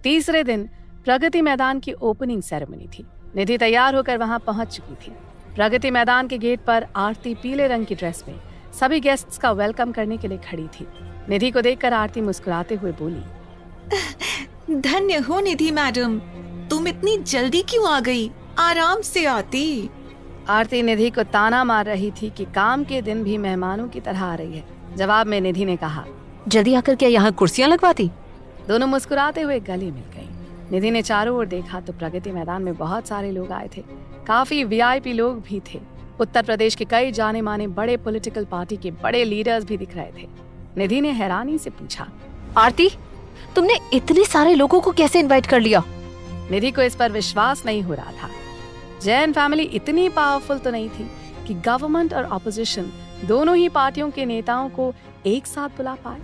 तीसरे दिन प्रगति मैदान की ओपनिंग सेरेमनी थी। निधि तैयार होकर वहां पहुंच चुकी थी। प्रगति मैदान के गेट पर आरती पीले रंग की ड्रेस में सभी गेस्ट्स का वेलकम करने के लिए खड़ी थी। निधि को देखकर आरती मुस्कुराते हुए बोली, धन्य हो निधि मैडम, तुम इतनी जल्दी क्यों आ गई? आराम से आती। आरती निधि को ताना मार रही थी कि काम के दिन भी मेहमानों की तरह आ रही है। जवाब में निधि ने कहा, जल्दी आकर क्या यहाँ कुर्सियाँ लगवाती? दोनों मुस्कुराते हुए गले मिल गई। निधि ने चारों ओर देखा तो प्रगति मैदान में बहुत सारे लोग आए थे। काफी वीआईपी लोग भी थे। उत्तर प्रदेश के कई जाने माने बड़े पॉलिटिकल पार्टी के बड़े लीडर्स भी दिख रहे थे। निधि ने हैरानी से पूछा, आरती, तुमने इतने सारे लोगों को कैसे इनवाइट कर लिया? निधि को इस पर विश्वास नहीं हो रहा था। जैन फैमिली इतनी पावरफुल तो नहीं थी कि गवर्नमेंट और ऑपोजिशन दोनों ही पार्टियों के नेताओं को एक साथ बुला पाए।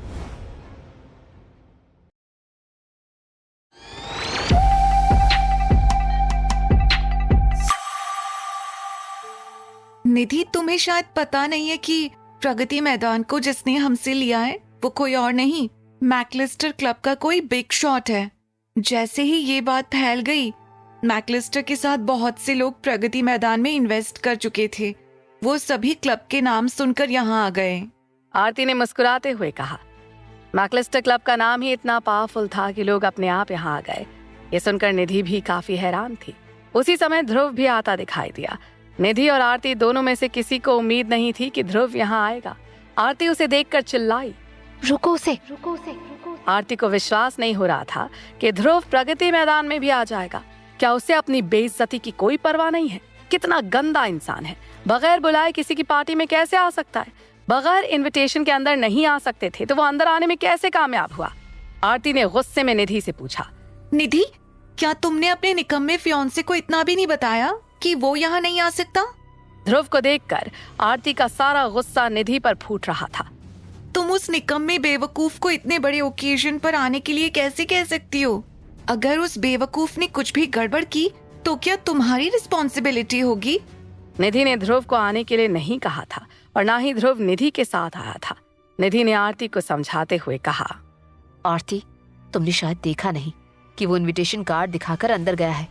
निधि, तुम्हें शायद पता नहीं है कि प्रगति मैदान को जिसने हमसे लिया है वो कोई और नहीं, मैकलिस्टर क्लब का कोई बिग शॉट है। जैसे ही ये बात फैल गई, मैकलिस्टर के साथ बहुत से लोग प्रगति मैदान में इन्वेस्ट कर चुके थे। वो सभी क्लब के नाम सुनकर यहाँ आ गए। आरती ने मुस्कुराते हुए कहा, मैकलिस्टर क्लब का नाम ही इतना पावरफुल था कि लोग अपने आप यहाँ आ गए। ये सुनकर निधि भी काफी हैरान थी। उसी समय ध्रुव भी आता दिखाई दिया। निधि और आरती दोनों में से किसी को उम्मीद नहीं थी कि ध्रुव यहाँ आएगा। आरती उसे देखकर चिल्लाई, रुको उसे। आरती को विश्वास नहीं हो रहा था कि ध्रुव प्रगति मैदान में भी आ जाएगा। क्या उसे अपनी बेइज्जती की कोई परवाह नहीं है? कितना गंदा इंसान है। बगैर बुलाए किसी की पार्टी में कैसे आ सकता है? बगैर इनविटेशन के अंदर नहीं आ सकते थे तो वो अंदर आने में कैसे कामयाब हुआ? आरती ने गुस्से में निधि से पूछा, निधि, क्या तुमने अपने निकम्मे फियांसे को इतना भी नहीं बताया कि वो यहाँ नहीं आ सकता? ध्रुव को देखकर आरती का सारा गुस्सा निधि पर फूट रहा था। तुम उस निकम्मे बेवकूफ को इतने बड़े ओकेजन पर आने के लिए कैसे कह सकती हो? अगर उस बेवकूफ ने कुछ भी गड़बड़ की तो क्या तुम्हारी रिस्पॉन्सिबिलिटी होगी? निधि ने ध्रुव को आने के लिए नहीं कहा था और ना ही ध्रुव निधि के साथ आया था। निधि ने आरती को समझाते हुए कहा, आरती, तुमने शायद देखा नहीं कि वो इनविटेशन कार्ड दिखाकर अंदर गया है।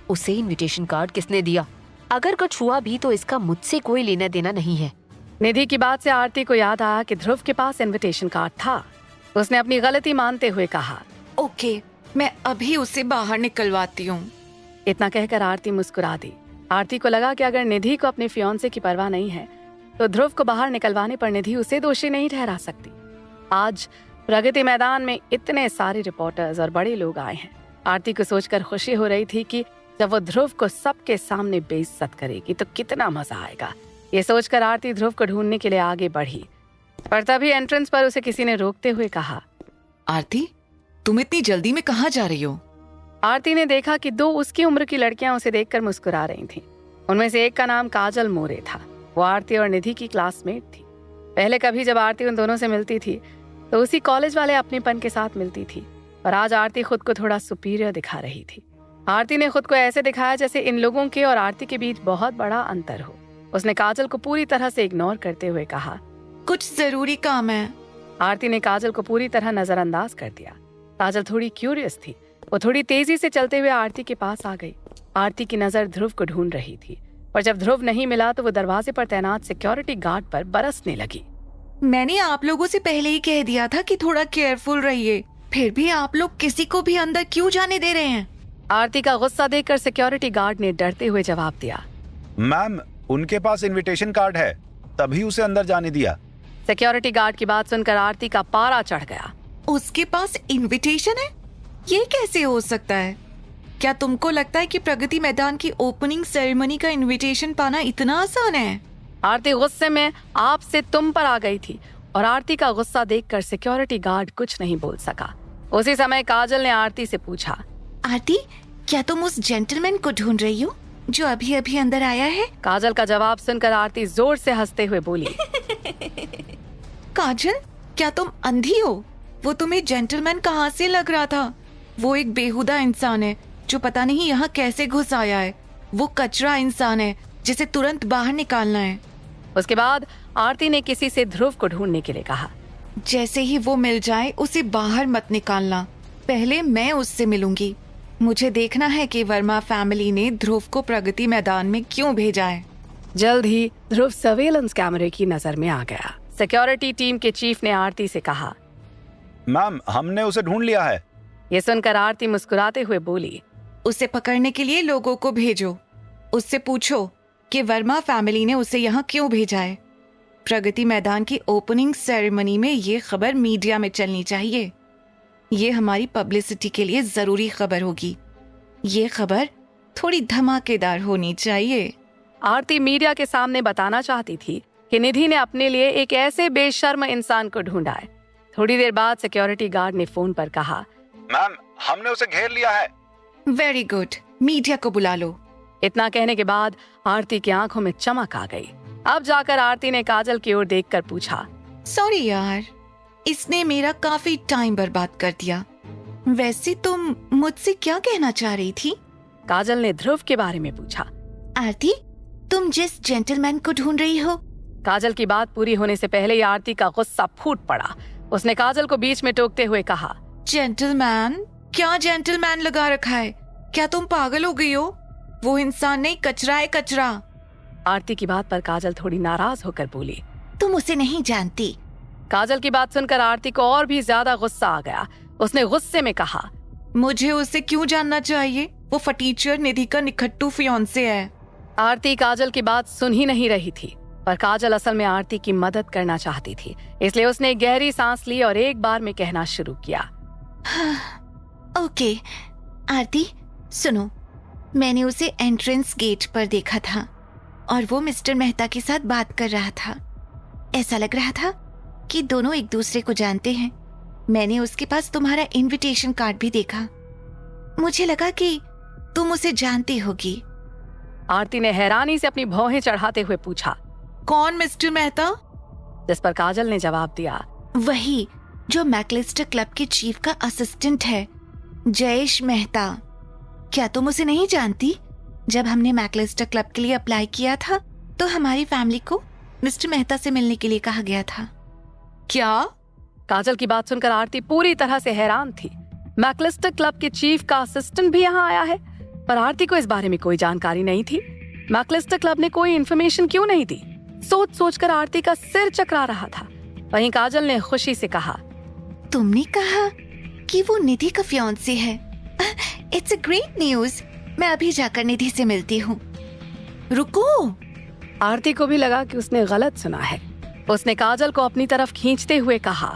उसे इनविटेशन कार्ड किसने दिया? अगर कुछ हुआ भी तो इसका मुझसे कोई लेना देना नहीं है। निधि की बात से आरती को याद आया कि ध्रुव के पास इनविटेशन कार्ड था। उसने अपनी गलती मानते हुए कहा, ओके, मैं अभी उसे बाहर निकलवाती हूँ। इतना कहकर आरती मुस्कुरा दी। आरती को लगा कि अगर निधि को अपने फियांसे की परवाह नहीं है तो ध्रुव को बाहर निकलवाने पर निधि उसे दोषी नहीं ठहरा सकती। आज प्रगति मैदान में इतने सारे रिपोर्टर्स और बड़े लोग आए हैं। आरती को सोचकर खुशी हो रही थी कि जब वो ध्रुव को सबके सामने बेइज्जत करेगी तो कितना मजा आएगा। ये सोचकर आरती ध्रुव को ढूंढने के लिए आगे बढ़ी, पर तभी एंट्रेंस पर उसे किसी ने रोकते हुए कहा, आरती, तुम इतनी जल्दी में कहाँ जा रही हो? आरती ने देखा कि 2 उसकी उम्र की लड़कियां उसे देखकर मुस्कुरा रही थीं। उनमें से एक का नाम काजल मोरे था। वो आरती और निधि की क्लासमेट थी। पहले कभी जब आरती उन दोनों से मिलती थी तो उसी कॉलेज वाले अपनेपन के साथ मिलती थी, पर आज आरती खुद को थोड़ा सुपीरियर दिखा रही थी। आरती ने खुद को ऐसे दिखाया जैसे इन लोगों के और आरती के बीच बहुत बड़ा अंतर हो। उसने काजल को पूरी तरह से इग्नोर करते हुए कहा, कुछ जरूरी काम है। आरती ने काजल को पूरी तरह नजरअंदाज कर दिया। काजल थोड़ी क्यूरियस थी। वो थोड़ी तेजी से चलते हुए आरती के पास आ गई। आरती की नजर ध्रुव को ढूंढ रही थी, पर जब ध्रुव नहीं मिला तो वो दरवाजे पर तैनात सिक्योरिटी गार्ड पर बरसने लगी। मैंने आप लोगों से पहले ही कह दिया था कि थोड़ा केयरफुल रहिए, फिर भी आप लोग किसी को भी अंदर क्यों जाने दे रहे हैं? आरती का गुस्सा देखकर सिक्योरिटी गार्ड ने डरते हुए जवाब दिया, मैम, उनके पास इनविटेशन कार्ड है, तभी उसे अंदर जाने दिया। सिक्योरिटी गार्ड की बात सुनकर आरती का पारा चढ़ गया। उसके पास इनविटेशन है? ये कैसे हो सकता है? क्या तुमको लगता है कि प्रगति मैदान की ओपनिंग सेरेमनी का इनविटेशन पाना इतना आसान है? आरती गुस्से में आप से तुम पर आ गई थी और आरती का गुस्सा देखकर सिक्योरिटी गार्ड कुछ नहीं बोल सका। उसी समय काजल ने आरती से पूछा, आरती, क्या तुम उस जेंटलमैन को ढूंढ रही हो जो अभी अभी अंदर आया है? काजल का जवाब सुनकर आरती जोर से हंसते हुए बोली, काजल, क्या तुम अंधी हो? वो तुम्हें जेंटलमैन कहाँ से लग रहा था? वो एक बेहुदा इंसान है जो पता नहीं यहाँ कैसे घुस आया है। वो कचरा इंसान है जिसे तुरंत बाहर निकालना है। उसके बाद आरती ने किसी से ध्रुव को ढूंढने के लिए कहा। जैसे ही वो मिल जाए उसे बाहर मत निकालना, पहले मैं उससे मिलूंगी। मुझे देखना है कि वर्मा फैमिली ने ध्रुव को प्रगति मैदान में क्यों भेजा है। जल्द ही ध्रुव सर्वेलेंस कैमरे की नजर में आ गया। सिक्योरिटी टीम के चीफ ने आरती से कहा, मैम, हमने उसे ढूंढ लिया है। ये सुनकर आरती मुस्कुराते हुए बोली, उसे पकड़ने के लिए लोगों को भेजो। उससे पूछो कि वर्मा फैमिली ने उसे यहाँ क्यों भेजा है। प्रगति मैदान की ओपनिंग सेरेमनी में ये खबर मीडिया में चलनी चाहिए। ये हमारी पब्लिसिटी के लिए जरूरी खबर होगी। ये खबर थोड़ी धमाकेदार होनी चाहिए। आरती मीडिया के सामने बताना चाहती थी कि निधि ने अपने लिए एक ऐसे बेशर्म इंसान को ढूंढा है। थोड़ी देर बाद सिक्योरिटी गार्ड ने फोन पर कहा, मैम, हमने उसे घेर लिया है। वेरी गुड, मीडिया को बुला लो। इतना कहने के बाद आरती की आंखों में चमक आ गई। अब जाकर आरती ने काजल की ओर देखकर पूछा, सॉरी यार, इसने मेरा काफी टाइम बर्बाद कर दिया। वैसे तुम मुझसे क्या कहना चाह रही थी? काजल ने ध्रुव के बारे में पूछा। आरती, तुम जिस जेंटलमैन को ढूंढ रही हो? काजल की बात पूरी होने से पहले ही आरती का गुस्सा फूट पड़ा। उसने काजल को बीच में टोकते हुए कहा, जेंटलमैन? क्या जेंटलमैन लगा रखा है? क्या तुम पागल हो गई हो? वो इंसान नहीं, कचरा है, कचरा। आरती की बात पर काजल थोड़ी नाराज होकर बोली, तुम उसे नहीं जानती। काजल की बात सुनकर आरती को और भी ज्यादा गुस्सा आ गया। उसने गुस्से में कहा, मुझे उसे क्यों जानना चाहिए? वो फटीचर निधि का निखट्टू फियांसे है। आरती काजल की बात सुन ही नहीं रही थी, पर काजल असल में आरती की मदद करना चाहती थी। इसलिए उसने एक गहरी सांस ली और एक बार में कहना शुरू किया, ओके आरती, सुनो, मैंने उसे एंट्रेंस गेट पर देखा था और वो मिस्टर मेहता के साथ बात कर रहा था। ऐसा लग रहा था कि दोनों एक दूसरे को जानते हैं। मैंने उसके पास तुम्हारा इनविटेशन कार्ड भी देखा। मुझे लगा कि तुम उसे जानती होगी। आरती ने हैरानी से अपनी भौहें चढ़ाते हुए पूछा, कौन मिस्टर मेहता? जिस पर काजल ने जवाब दिया, वही जो मैकलिस्टर क्लब के चीफ का असिस्टेंट है, जयेश मेहता। क्या तुम उसे नहीं जानती? जब हमने मैकलिस्टर क्लब के लिए अप्लाई किया था तो हमारी फैमिली को मिस्टर मेहता से मिलने के लिए कहा गया था। क्या? काजल की बात सुनकर आरती पूरी तरह से हैरान थी। मैकलिस्टर क्लब के चीफ का असिस्टेंट भी यहाँ आया है, पर आरती को इस बारे में कोई जानकारी नहीं थी। मैकलिस्टर क्लब ने कोई इन्फॉर्मेशन क्यों नहीं दी? सोच सोचकर आरती का सिर चकरा रहा था। वहीं काजल ने खुशी से कहा, तुमने कहा कि वो निधि का फियांसे है। It's a great news. मैं अभी जाकर निधि से मिलती हूँ। रुको। आरती को भी लगा कि उसने गलत सुना है। उसने काजल को अपनी तरफ खींचते हुए कहा,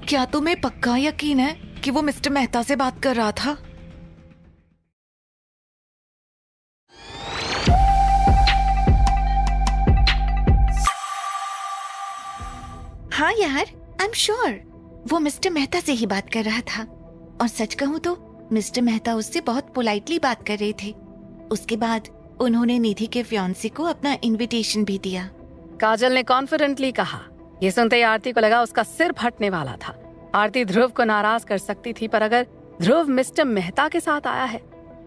क्या तुम्हें पक्का यकीन है कि वो मिस्टर मेहता से बात कर रहा था? हाँ यार, आई एम श्योर वो मिस्टर मेहता से ही बात कर रहा था। और सच कहूँ तो मिस्टर मेहता उससे बहुत पोलाइटली बात कर रहे थे। उसके बाद उन्होंने निधि के फियांसे को अपना इनविटेशन भी दिया। काजल ने कॉन्फिडेंटली कहा। ये सुनते ही आरती को लगा उसका सिर फटने वाला था। आरती ध्रुव को नाराज कर सकती थी, पर अगर ध्रुव मिस्टर मेहता के साथ आया है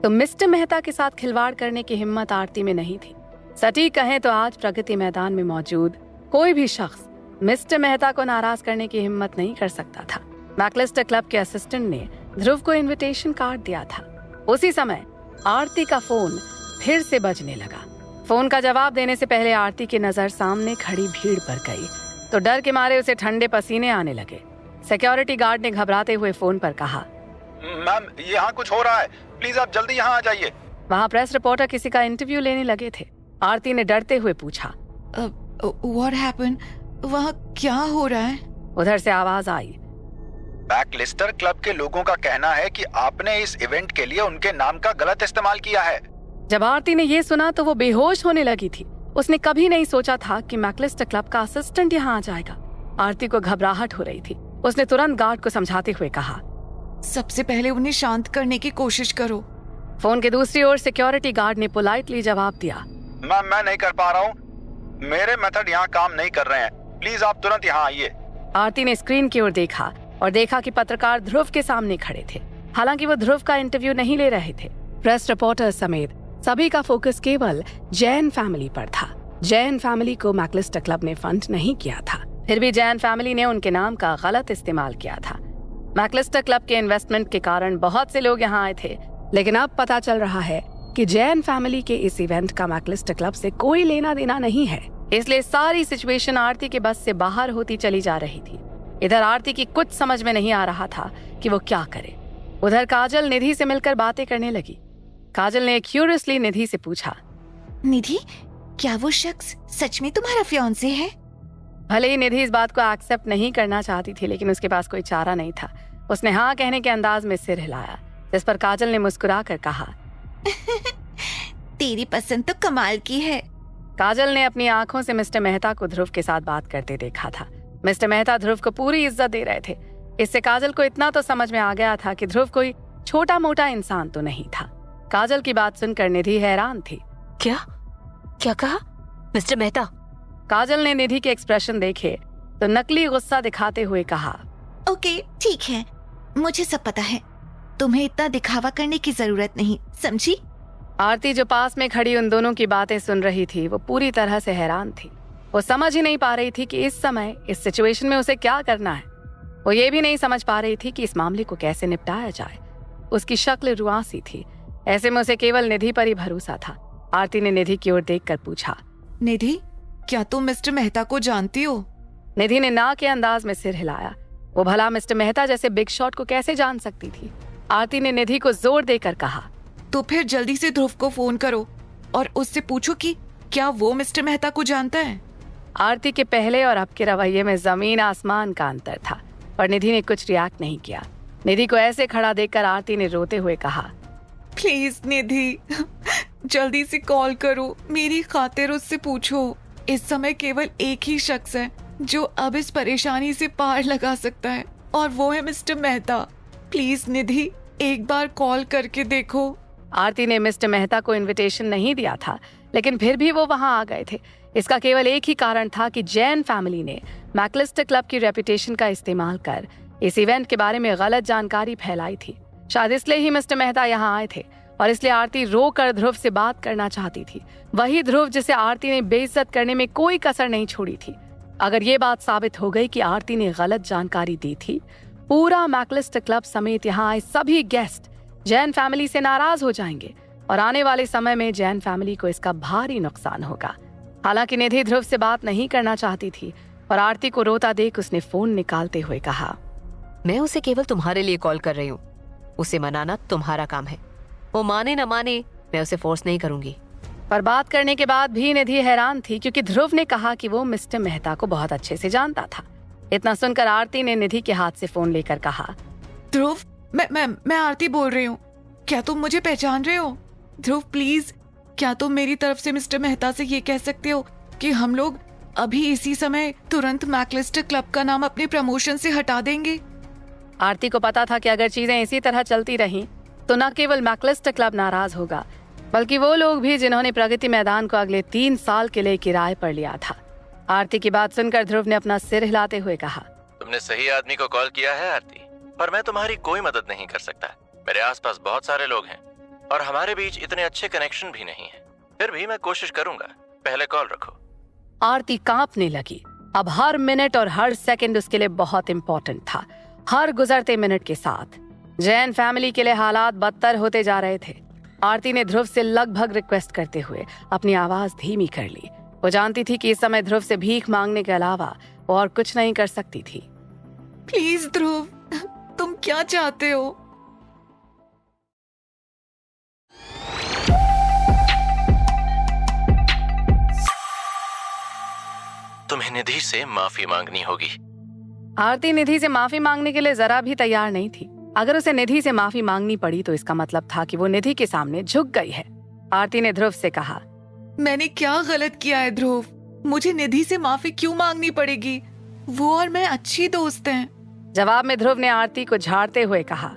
तो मिस्टर मेहता के साथ खिलवाड़ करने की हिम्मत आरती में नहीं थी। सटीक कहें तो आज प्रगति मैदान में मौजूद कोई भी शख्स मिस्टर मेहता को नाराज करने की हिम्मत नहीं कर सकता था। मैकलिस्टर क्लब के असिस्टेंट ने ध्रुव को इनविटेशन कार्ड दिया था। उसी समय आरती का फोन फिर से बजने लगा। फोन का जवाब देने से पहले आरती की नजर सामने खड़ी भीड़ पर गई तो डर के मारे उसे ठंडे पसीने आने लगे। सिक्योरिटी गार्ड ने घबराते हुए फोन पर कहा, मैम, यहाँ कुछ हो रहा है, प्लीज आप जल्दी यहाँ आ जाइए। वहाँ प्रेस रिपोर्टर किसी का इंटरव्यू लेने लगे थे। आरती ने डरते हुए पूछा। What happened? वहाँ क्या हो रहा है? उधर से आवाज आई। मैकलिस्टर क्लब के लोगों का कहना है कि आपने इस इवेंट के लिए उनके नाम का गलत इस्तेमाल किया है। जब आरती ने ये सुना तो वो बेहोश होने लगी थी। उसने कभी नहीं सोचा था कि मैकलिस्टर क्लब का असिस्टेंट यहाँ आ जाएगा। आरती को घबराहट हो रही थी। उसने तुरंत गार्ड को समझाते हुए कहा, सबसे पहले उन्हें शांत करने की कोशिश करो। फोन के दूसरी ओर सिक्योरिटी गार्ड ने पोलाइटली जवाब दिया, मैं नहीं कर पा रहा हूँ, मेरे मेथड यहाँ काम नहीं कर रहे हैं, प्लीज आप तुरंत यहाँ आइए। आरती ने स्क्रीन की ओर देखा और देखा कि पत्रकार ध्रुव के सामने खड़े थे। हालांकि वो ध्रुव का इंटरव्यू नहीं ले रहे थे। प्रेस रिपोर्टर समेत सभी का फोकस केवल जैन फैमिली पर था। जैन फैमिली को मैकलिस्टर क्लब ने फंड नहीं किया था, फिर भी जैन फैमिली ने उनके नाम का गलत इस्तेमाल किया था। मैकलिस्टर क्लब के इन्वेस्टमेंट के कारण बहुत से लोग यहाँ आए थे, लेकिन अब पता चल रहा है कि जैन फैमिली के इस इवेंट का मैकलिस्टर क्लब से कोई लेना देना नहीं है। इसलिए सारी सिचुएशन आरती के बस से बाहर होती चली जा रही थी। इधर आरती की कुछ समझ में नहीं आ रहा था कि वो क्या करे। उधर काजल निधि से मिलकर बातें करने लगी। काजल ने क्यूरियसली निधि से पूछा, निधि, क्या वो शख्स सच में तुम्हारा फियांसे है? भले ही निधि इस बात को एक्सेप्ट नहीं करना चाहती थी, लेकिन उसके पास कोई चारा नहीं था। उसने हाँ कहने के अंदाज में सिर हिलाया, जिस पर काजल ने मुस्कुरा कर कहा, तेरी पसंद तो कमाल की है। काजल ने अपनी आंखों से मिस्टर मेहता को ध्रुव के साथ बात करते देखा था। मिस्टर मेहता ध्रुव को पूरी इज्जत दे रहे थे। इससे काजल को इतना तो समझ में आ गया था कि ध्रुव कोई छोटा मोटा इंसान तो नहीं था। काजल की बात सुनकर निधि हैरान थी। क्या क्या कहा मिस्टर मेहता? काजल ने निधि के एक्सप्रेशन देखे तो नकली गुस्सा दिखाते हुए कहा, ओके ठीक है, मुझे सब पता है, तुम्हें इतना दिखावा करने की जरूरत नहीं, समझी? आरती जो पास में खड़ी उन दोनों की बातें सुन रही थी, वो पूरी तरह से हैरान थी। वो समझ ही नहीं पा रही थी कि इस समय इस सिचुएशन में उसे क्या करना है। वो ये भी नहीं समझ पा रही थी कि इस मामले को कैसे निपटाया जाए। उसकी शक्ल रुआसी थी, ऐसे में उसे केवल निधि पर ही भरोसा था। आरती ने निधि की ओर देखकर पूछा, निधि, क्या तुम मिस्टर मेहता को जानती हो? निधि ने ना के अंदाज में सिर हिलाया। वो भला मिस्टर मेहता जैसे बिग शॉट को कैसे जान सकती थी। आरती ने निधि को जोर देकर कहा, तो फिर जल्दी से ध्रुव को फोन करो और उससे पूछो कि क्या वो मिस्टर मेहता को जानता है। आरती के पहले और अब के रवैये में जमीन आसमान का अंतर था, पर निधि ने कुछ रिएक्ट नहीं किया। निधि को ऐसे खड़ा देखकर आरती ने रोते हुए कहा, प्लीज निधि, जल्दी से कॉल करो, मेरी खातिर उससे पूछो। इस समय केवल एक ही शख्स है जो अब इस परेशानी से पार लगा सकता है, और वो है मिस्टर मेहता। प्लीज निधि, एक बार कॉल करके देखो। आरती ने मिस्टर मेहता को इनविटेशन नहीं दिया था, लेकिन फिर भी वो वहां आ गए थे। इसका केवल एक ही कारण था कि जैन फैमिली ने मैकलिस्टर क्लब की रेपुटेशन का इस्तेमाल कर इस इवेंट के बारे में गलत जानकारी फैलाई थी। शायद इसलिए ही मिस्टर मेहता यहाँ आए थे, और इसलिए आरती रो कर ध्रुव से बात करना चाहती थी। वही ध्रुव जिसे आरती ने बेइज्जत करने में कोई कसर नहीं छोड़ी थी। अगर ये बात साबित हो गई कि आरती ने गलत जानकारी दी थी, पूरा मैकलिस्टर क्लब समेत यहाँ आए सभी गेस्ट जैन फैमिली से नाराज हो जाएंगे, और आने वाले समय में जैन फैमिली को इसका भारी नुकसान होगा। हालांकि निधि ध्रुव से बात नहीं करना चाहती थी, और आरती को रोता देख उसने फोन निकालते हुए कहा, मैं उसे केवल तुम्हारे लिए कॉल कर रही हूँ। उसे मनाना तुम्हारा काम है। वो माने न माने, मैं उसे फोर्स नहीं करूंगी। पर बात करने के बाद भी निधि हैरान थी, क्योंकि ध्रुव ने कहा कि वो मिस्टर मेहता को बहुत अच्छे से जानता था। इतना सुनकर आरती ने निधि के हाथ से फोन लेकर कहा, ध्रुव, मैं आरती बोल रही हूँ। क्या तुम मुझे पहचान रहे हो? ध्रुव प्लीज, क्या तुम मेरी तरफ से मिस्टर मेहता से ये कह सकते हो कि हम लोग अभी इसी समय तुरंत मैकलिस्टर क्लब का नाम अपने प्रमोशन से हटा देंगे? आरती को पता था कि अगर चीजें इसी तरह चलती रहीं तो न केवल मैकलिस्टर क्लब नाराज होगा, बल्कि वो लोग भी जिन्होंने प्रगति मैदान को अगले 3 साल के लिए किराए पर लिया था। आरती की बात सुनकर ध्रुव ने अपना सिर हिलाते हुए कहा, तुमने सही आदमी को कॉल किया है आरती, पर मैं तुम्हारी कोई मदद नहीं कर सकता। मेरे आसपास बहुत सारे लोग हैं और हमारे बीच इतने अच्छे कनेक्शन भी नहीं है। फिर भी मैं कोशिश करूंगा, पहले कॉल रखो। आरती कांपने लगी। अब हर मिनट और हर सेकंड उसके लिए बहुत इंपॉर्टेंट था। हर गुजरते मिनट के साथ जैन फैमिली के लिए हालात बदतर होते जा रहे थे। आरती ने ध्रुव से लगभग रिक्वेस्ट करते हुए अपनी आवाज धीमी कर ली। वो जानती थी कि इस समय ध्रुव से भीख मांगने के अलावा वो और कुछ नहीं कर सकती थी। प्लीज ध्रुव, तुम क्या चाहते हो? तुम्हें निधि से माफी मांगनी होगी। आरती निधि से माफी मांगने के लिए जरा भी तैयार नहीं थी। अगर उसे निधि से माफी मांगनी पड़ी तो इसका मतलब था कि वो निधि के सामने झुक गई है। आरती ने ध्रुव से कहा, मैंने क्या गलत किया है ध्रुव? मुझे निधि से माफी क्यों मांगनी पड़ेगी? वो और मैं अच्छी दोस्त हैं। जवाब में ध्रुव ने आरती को झाड़ते हुए कहा,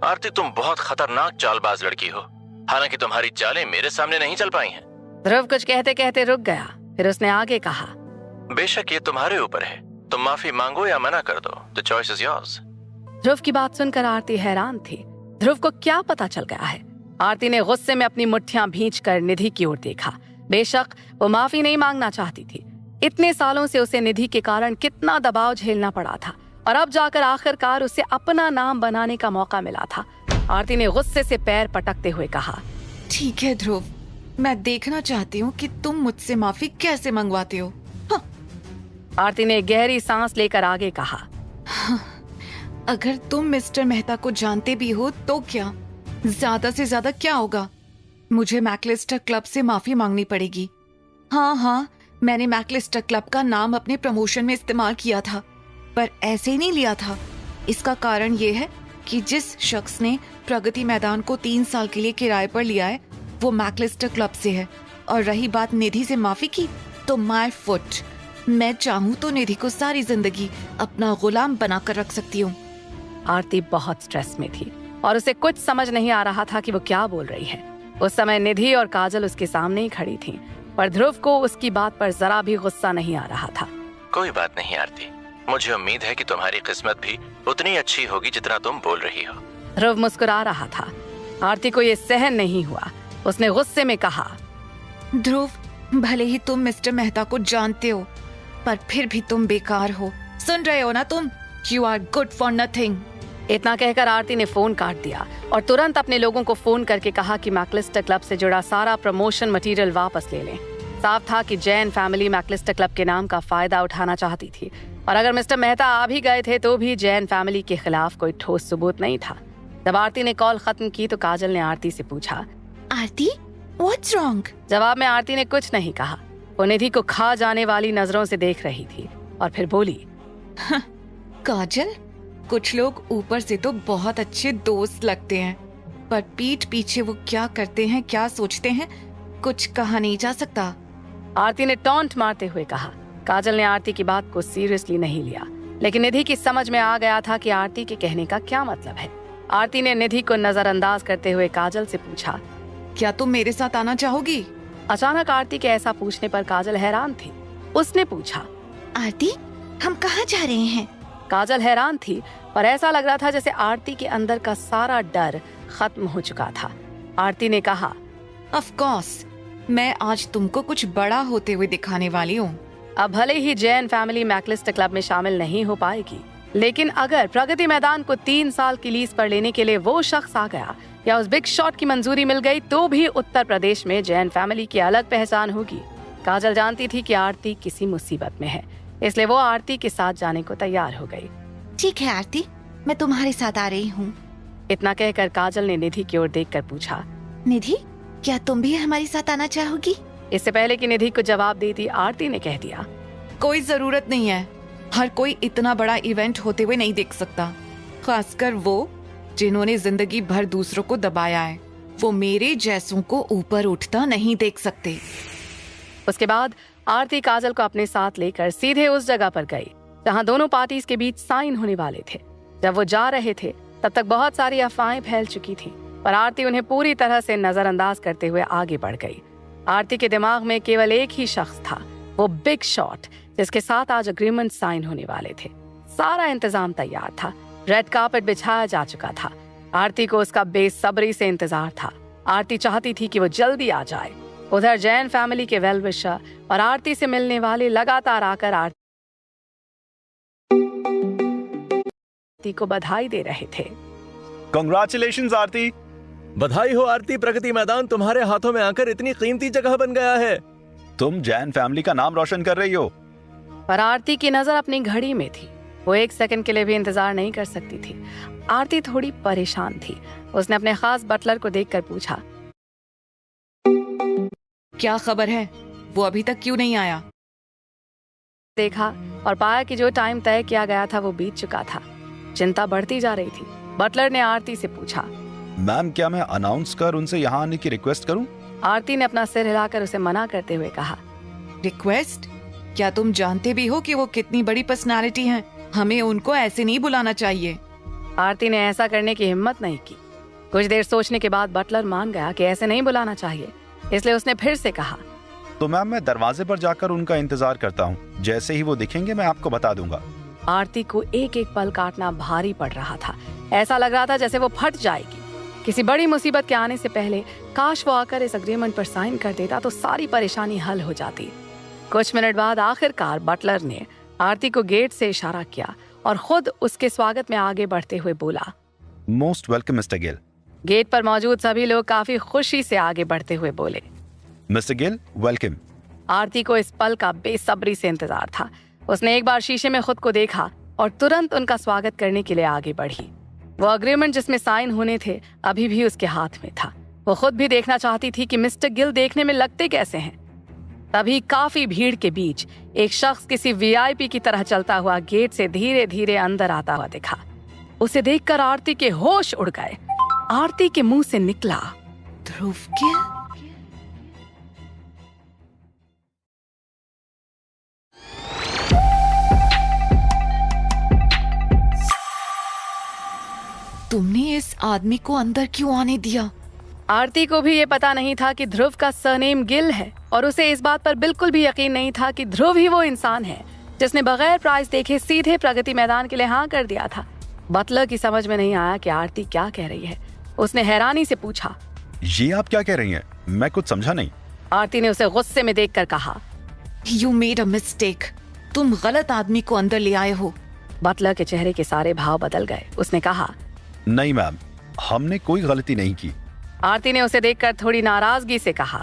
आरती तुम बहुत खतरनाक चालबाज लड़की हो, हालांकि तुम्हारी चालें मेरे सामने नहीं चल पाई हैं। ध्रुव कुछ कहते कहते रुक गया। फिर उसने आगे कहा, बेशक ये तुम्हारे ऊपर है, तुम माफी मांगो या मना कर दो, द चॉइस इज योर्स। ध्रुव की बात सुनकर आरती हैरान थी। ध्रुव को क्या पता चल गया है? आरती ने गुस्से में अपनी मुट्ठियां भींचकर निधि की ओर देखा। बेशक वो माफी नहीं मांगना चाहती थी। इतने सालों से उसे निधि के कारण कितना दबाव झेलना पड़ा था और अब जाकर आखिरकार उसे अपना नाम बनाने का मौका मिला था। आरती ने गुस्से से पैर पटकते हुए कहा, ठीक है ध्रुव, मैं देखना चाहती हूँ कि तुम मुझसे माफी कैसे मंगवाते हो। आरती ने गहरी सांस लेकर आगे कहा, अगर तुम मिस्टर मेहता को जानते भी हो तो क्या? ज्यादा से ज्यादा क्या होगा? मुझे मैकलिस्टर क्लब से माफी मांगनी पड़ेगी। हाँ, मैंने मैकलिस्टर क्लब का नाम अपने प्रमोशन में इस्तेमाल किया था, पर ऐसे ही नहीं लिया था। इसका कारण ये है कि जिस शख्स ने प्रगति मैदान को 3 साल के लिए किराए पर लिया है वो मैकलिस्टर क्लब से है। और रही बात निधि से माफी की, तो माय फुट, मैं चाहूँ तो निधि को सारी जिंदगी अपना गुलाम बनाकर रख सकती हूँ। आरती बहुत स्ट्रेस में थी और उसे कुछ समझ नहीं आ रहा था कि वो क्या बोल रही है। उस समय निधि और काजल उसके सामने ही खड़ी थीं, पर ध्रुव को उसकी बात पर जरा भी गुस्सा नहीं आ रहा था। कोई बात नहीं आरती, मुझे उम्मीद है कि तुम्हारी किस्मत भी उतनी अच्छी होगी जितना तुम बोल रही हो। ध्रुव मुस्कुरा रहा था। आरती को ये सहन नहीं हुआ। उसने गुस्से में कहा, ध्रुव, भले ही तुम मिस्टर मेहता को जानते हो, पर फिर भी तुम बेकार हो। सुन रहे हो ना तुम? You are good for nothing. इतना कहकर आरती ने फोन काट दिया और तुरंत अपने लोगों को फोन करके कहा कि मैकलिस्टर क्लब से जुड़ा सारा प्रमोशन मटेरियल वापस ले लें। साफ था कि जैन फैमिली मैकलिस्टर क्लब के नाम का फायदा उठाना चाहती थी और अगर मिस्टर मेहता आ भी गए थे तो भी जैन फैमिली के खिलाफ कोई ठोस सबूत नहीं था। जब आरती ने कॉल खत्म की तो काजल ने आरती से पूछा, आरती, व्हाट्स रॉन्ग? जवाब में आरती ने कुछ नहीं कहा। वो निधि को खा जाने वाली नजरों से देख रही थी और फिर बोली, काजल, कुछ लोग ऊपर से तो बहुत अच्छे दोस्त लगते हैं, पर पीठ पीछे वो क्या करते हैं, क्या सोचते हैं, कुछ कहा नहीं जा सकता। आरती ने टॉन्ट मारते हुए कहा। काजल ने आरती की बात को सीरियसली नहीं लिया, लेकिन निधि की समझ में आ गया था कि आरती के कहने का क्या मतलब है। आरती ने निधि को नजरअंदाज करते हुए काजल से पूछा, क्या तुम मेरे साथ आना चाहोगी? अचानक आरती के ऐसा पूछने पर काजल हैरान थी। उसने पूछा, आरती, हम कहाँ जा रहे हैं? काजल हैरान थी, पर ऐसा लग रहा था जैसे आरती के अंदर का सारा डर खत्म हो चुका था। आरती ने कहा, ऑफ कोर्स, मैं आज तुमको कुछ बड़ा होते हुए दिखाने वाली हूँ। अब भले ही जैन फैमिली मैकलिस्टर क्लब में शामिल नहीं हो पाएगी, लेकिन अगर प्रगति मैदान को 3 साल की लीज पर लेने के लिए वो शख्स आ गया या उस बिग शॉट की मंजूरी मिल गई तो भी उत्तर प्रदेश में जैन फैमिली की अलग पहचान होगी। काजल जानती थी कि आरती किसी मुसीबत में है, इसलिए वो आरती के साथ जाने को तैयार हो गई। ठीक है आरती, मैं तुम्हारे साथ आ रही हूँ। इतना कहकर काजल ने निधि की ओर देखकर पूछा, निधि, क्या तुम भी हमारे साथ आना चाहोगी? इससे पहले कि निधि को जवाब देती आरती ने कह दिया, कोई जरूरत नहीं है। हर कोई इतना बड़ा इवेंट होते हुए नहीं देख सकता, खासकर वो जिन्होंने जिंदगी भर दूसरों को दबाया है। वो मेरे जैसों को ऊपर उठता नहीं देख सकते। उसके बाद आरती काजल को अपने साथ लेकर सीधे उस जगह पर गई जहां दोनों पार्टीज के बीच साइन होने वाले थे। जब वो जा रहे थे तब तक बहुत सारी अफवाहें फैल चुकी थीं, पर आरती उन्हें पूरी तरह से नजरअंदाज करते हुए आगे बढ़ गई। आरती के दिमाग में केवल एक ही शख्स था, वो बिग शॉट, जिसके साथ आज अग्रीमेंट साइन होने वाले थे। सारा इंतजाम तैयार था, रेड कार्पेट बिछाया जा चुका था। आरती को उसका बेसब्री से इंतजार था। आरती चाहती थी कि वो जल्दी आ जाए। उधर जैन फैमिली के वेल विशर और आरती से मिलने वाले लगातार आकर आरती को बधाई दे रहे थे। कांग्रेचुलेशंस आरती। बधाई हो आरती, प्रगति मैदान तुम्हारे हाथों में आकर इतनी कीमती जगह बन गया है। तुम जैन फैमिली का नाम रोशन कर रही हो। पर आरती की नजर अपनी घड़ी में थी। वो 1 सेकंड के लिए भी इंतजार नहीं कर सकती थी। आरती थोड़ी परेशान थी। उसने अपने खास बटलर को देखकर पूछा, क्या खबर है? वो अभी तक क्यों नहीं आया? देखा और पाया कि जो टाइम तय किया गया था वो बीत चुका था। चिंता बढ़ती जा रही थी। बटलर ने आरती से पूछा, मैम क्या मैं अनाउंस कर उनसे यहाँ आने की रिक्वेस्ट करूं? आरती ने अपना सिर हिलाकर उसे मना करते हुए कहा, रिक्वेस्ट? क्या तुम जानते भी हो कि वो कितनी बड़ी पर्सनालिटी हैं? हमें उनको ऐसे नहीं बुलाना चाहिए। आरती ने ऐसा करने की हिम्मत नहीं की। कुछ देर सोचने के बाद बटलर मान गया कि ऐसे नहीं बुलाना चाहिए, इसलिए उसने फिर से कहा, तो मैम मैं दरवाजे पर जाकर उनका इंतजार करता हूँ। जैसे ही वो दिखेंगे मैं आपको बता दूंगा। आरती को एक एक पल काटना भारी पड़ रहा था। ऐसा लग रहा था जैसे वो फट जाएगी। किसी बड़ी मुसीबत के आने से पहले काश वो आकर इस अग्रीमेंट पर साइन कर देता तो सारी परेशानी हल हो जाती। कुछ मिनट बाद आखिरकार बटलर ने आरती को गेट से इशारा किया और खुद उसके स्वागत में आगे बढ़ते हुए बोला, most welcome mister Gill. Gate पर मौजूद सभी लोग काफी खुशी से आगे बढ़ते हुए बोले, मिस्टर गिल वेलकम। आरती को इस पल का बेसब्री से इंतजार था। उसने एक बार शीशे में खुद को देखा और तुरंत उनका स्वागत करने के लिए आगे बढ़ी। वो अग्रीमेंट जिसमें साइन होने थे अभी भी उसके हाथ में था। वो खुद भी देखना चाहती थी कि मिस्टर गिल देखने में लगते कैसे हैं। तभी काफी भीड़ के बीच एक शख्स किसी वीआईपी की तरह चलता हुआ गेट से धीरे धीरे अंदर आता हुआ दिखा। उसे देखकर आरती के होश उड़ गए। आरती के मुंह से निकला, ध्रुव गिल? तुमने इस आदमी को अंदर क्यों आने दिया? आरती को भी ये पता नहीं था कि ध्रुव का सरनेम गिल है और उसे इस बात पर बिल्कुल भी यकीन नहीं था कि ध्रुव ही वो इंसान है जिसने बगैर प्राइज देखे सीधे प्रगति मैदान के लिए हाँ कर दिया था। बटलर की समझ में नहीं आया कि आरती क्या कह रही है। उसने हैरानी से पूछा, ये आप क्या कह रही हैं? मैं कुछ समझा नहीं। आरती ने उसे गुस्से में देखकर कहा, You made a mistake. तुम गलत आदमी को अंदर ले आए हो। बटलर के चेहरे के सारे भाव बदल गए। उसने कहा, नहीं मैम, हमने कोई गलती नहीं की। आरती ने उसे देखकर थोड़ी नाराजगी से कहा,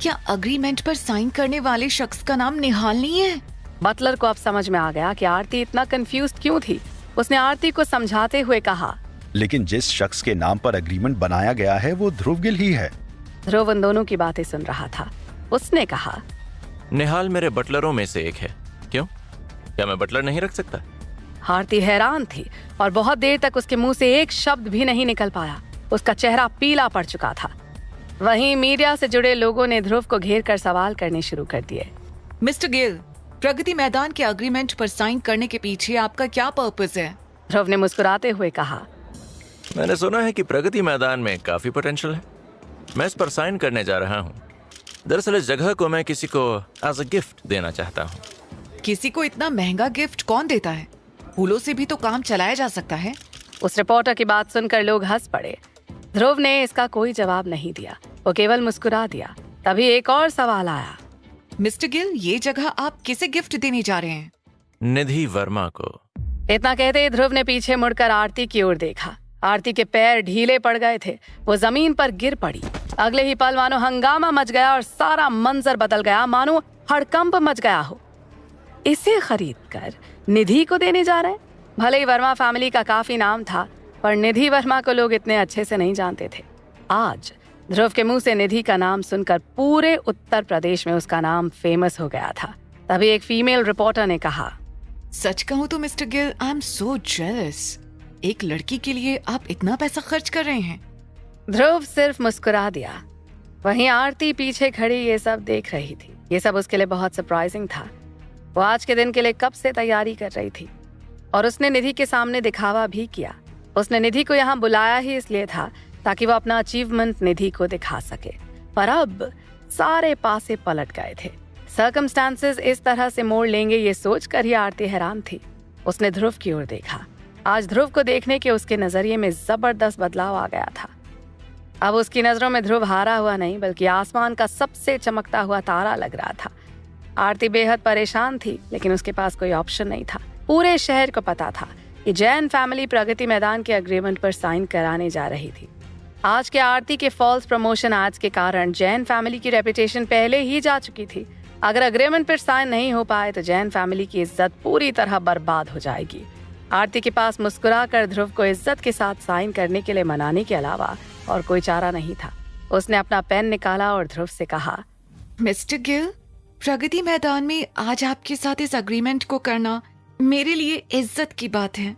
क्या अग्रीमेंट पर साइन करने वाले शख्स का नाम निहाल नहीं है? बटलर को अब समझ में आ गया कि आरती इतना कंफ्यूज्ड क्यों थी। उसने आरती को समझाते हुए कहा, लेकिन जिस शख्स के नाम पर एग्रीमेंट बनाया गया है वो ध्रुव गिल ही है। ध्रुव उन दोनों की बातें सुन रहा था। उसने कहा, निहाल मेरे बटलरों में से एक है। क्यों, क्या मैं बटलर नहीं रख सकता? आरती हैरान थी और बहुत देर तक उसके मुंह से एक शब्द भी नहीं निकल पाया। उसका चेहरा पीला पड़ चुका था। वहीं मीडिया से जुड़े लोगों ने ध्रुव को घेर कर सवाल करने शुरू कर दिए। मिस्टर गिल, प्रगति मैदान के अग्रीमेंट पर साइन करने के पीछे आपका क्या पर्पस है? ध्रुव ने मुस्कुराते हुए कहा, मैंने सुना है कि प्रगति मैदान में काफी पोटेंशियल है। मैं इस पर साइन करने जा रहा हूँ। दरअसल इस जगह को मैं किसी को एज अ गिफ्ट देना चाहता हूँ। किसी को इतना महंगा गिफ्ट कौन देता है? फूलों से भी तो काम चलाया जा सकता है। उस रिपोर्टर की बात सुनकर लोग हंस पड़े। ध्रुव ने इसका कोई जवाब नहीं दिया। वो केवल मुस्कुरा दिया। तभी एक और सवाल आया, मिस्टर गिल, ये जगह आप किसे गिफ्ट देने जा रहे हैं? निधि वर्मा को। इतना कहते ही ध्रुव ने पीछे मुड़कर आरती की ओर देखा। आरती के पैर ढीले पड़ गए थे। वो जमीन पर गिर पड़ी। अगले ही पल मानो हंगामा मच गया और सारा मंजर बदल गया, मानो हड़कंप मच गया हो। इसे खरीदकर निधि को देने जा रहे हैं। भले ही वर्मा फैमिली का काफी नाम था, पर निधि वर्मा को लोग इतने अच्छे से नहीं जानते थे। आज ध्रुव के मुंह से निधि का नाम सुनकर पूरे उत्तर प्रदेश में उसका नाम फेमस हो गया था। तभी एक फीमेल रिपोर्टर ने कहा, सच कहूँ तो mister Gill, I am so jealous. एक लड़की के लिए आप इतना पैसा खर्च कर रहे हैं। ध्रुव सिर्फ मुस्कुरा दिया। वहीं आरती पीछे खड़ी ये सब देख रही थी। ये सब उसके लिए बहुत सरप्राइजिंग था। वो आज के दिन के लिए कब से तैयारी कर रही थी और उसने निधि के सामने दिखावा भी किया। उसने निधि को यहाँ बुलाया ही इसलिए था ताकि वो अपना अचीवमेंट निधि को दिखा सके। पर अब सारे पासे पलट गए थे। सर्कमस्टांसेस इस तरह से मोड़ लेंगे ये सोचकर ही आरती हैरान थी। उसने ध्रुव की ओर देखा। आज ध्रुव को देखने के उसके नजरिए में जबरदस्त बदलाव आ गया था। अब उसकी नजरों में ध्रुव हारा हुआ नहीं बल्कि आसमान का सबसे चमकता हुआ तारा लग रहा था। आरती बेहद परेशान थी, लेकिन उसके पास कोई ऑप्शन नहीं था। पूरे शहर को पता था कि जैन फैमिली प्रगति मैदान के एग्रीमेंट पर साइन कराने जा रही थी। आज के आरती के फॉल्स प्रमोशन एड्स के कारण जैन फैमिली की रेपुटेशन पहले ही जा चुकी थी। अगर एग्रीमेंट पर साइन नहीं हो पाए तो जैन फैमिली की इज्जत पूरी तरह बर्बाद हो जाएगी। आरती के पास मुस्कुराकर ध्रुव को इज्जत के साथ साइन करने के लिए मनाने के अलावा और कोई चारा नहीं था। उसने अपना पेन निकाला और ध्रुव से कहा, मिस्टर गिल, प्रगति मैदान में आज आपके साथ इस अग्रीमेंट को करना मेरे लिए इज्जत की बात है।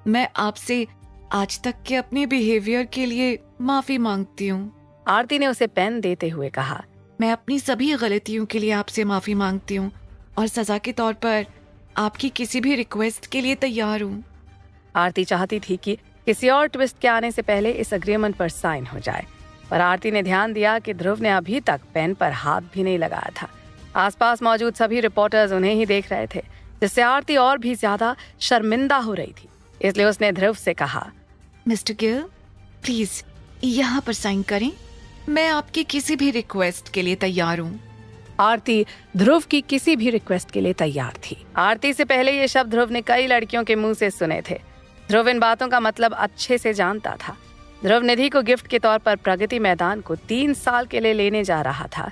मैं आपसे आज तक के अपने बिहेवियर के लिए माफी मांगती हूँ। आरती ने उसे पेन देते हुए कहा। मैं अपनी सभी गलतियों के लिए आपसे माफी मांगती हूँ और सजा के तौर पर आपकी किसी भी रिक्वेस्ट के लिए तैयार हूँ। आरती चाहती थी कि किसी और ट्विस्ट के आने से पहले इस अग्रीमेंट पर साइन हो जाए, पर आरती ने ध्यान दिया कि ध्रुव ने अभी तक पेन पर हाथ भी नहीं लगाया था। आसपास मौजूद सभी रिपोर्टर्स उन्हें ही देख रहे थे, जिससे आरती और भी ज्यादा शर्मिंदा हो रही थी। इसलिए उसने ध्रुव से कहा, मिस्टर गिल, प्लीज यहाँ पर साइन करें। मैं आपकी किसी भी रिक्वेस्ट के लिए तैयार हूँ। आरती ध्रुव की किसी भी रिक्वेस्ट के लिए तैयार थी। आरती से पहले ये शब्द ध्रुव ने कई लड़कियों के मुंह से सुने थे। ध्रुव इन बातों का मतलब अच्छे से जानता था। ध्रुव निधि को गिफ्ट के तौर पर प्रगति मैदान को 3 साल के लिए लेने जा रहा था।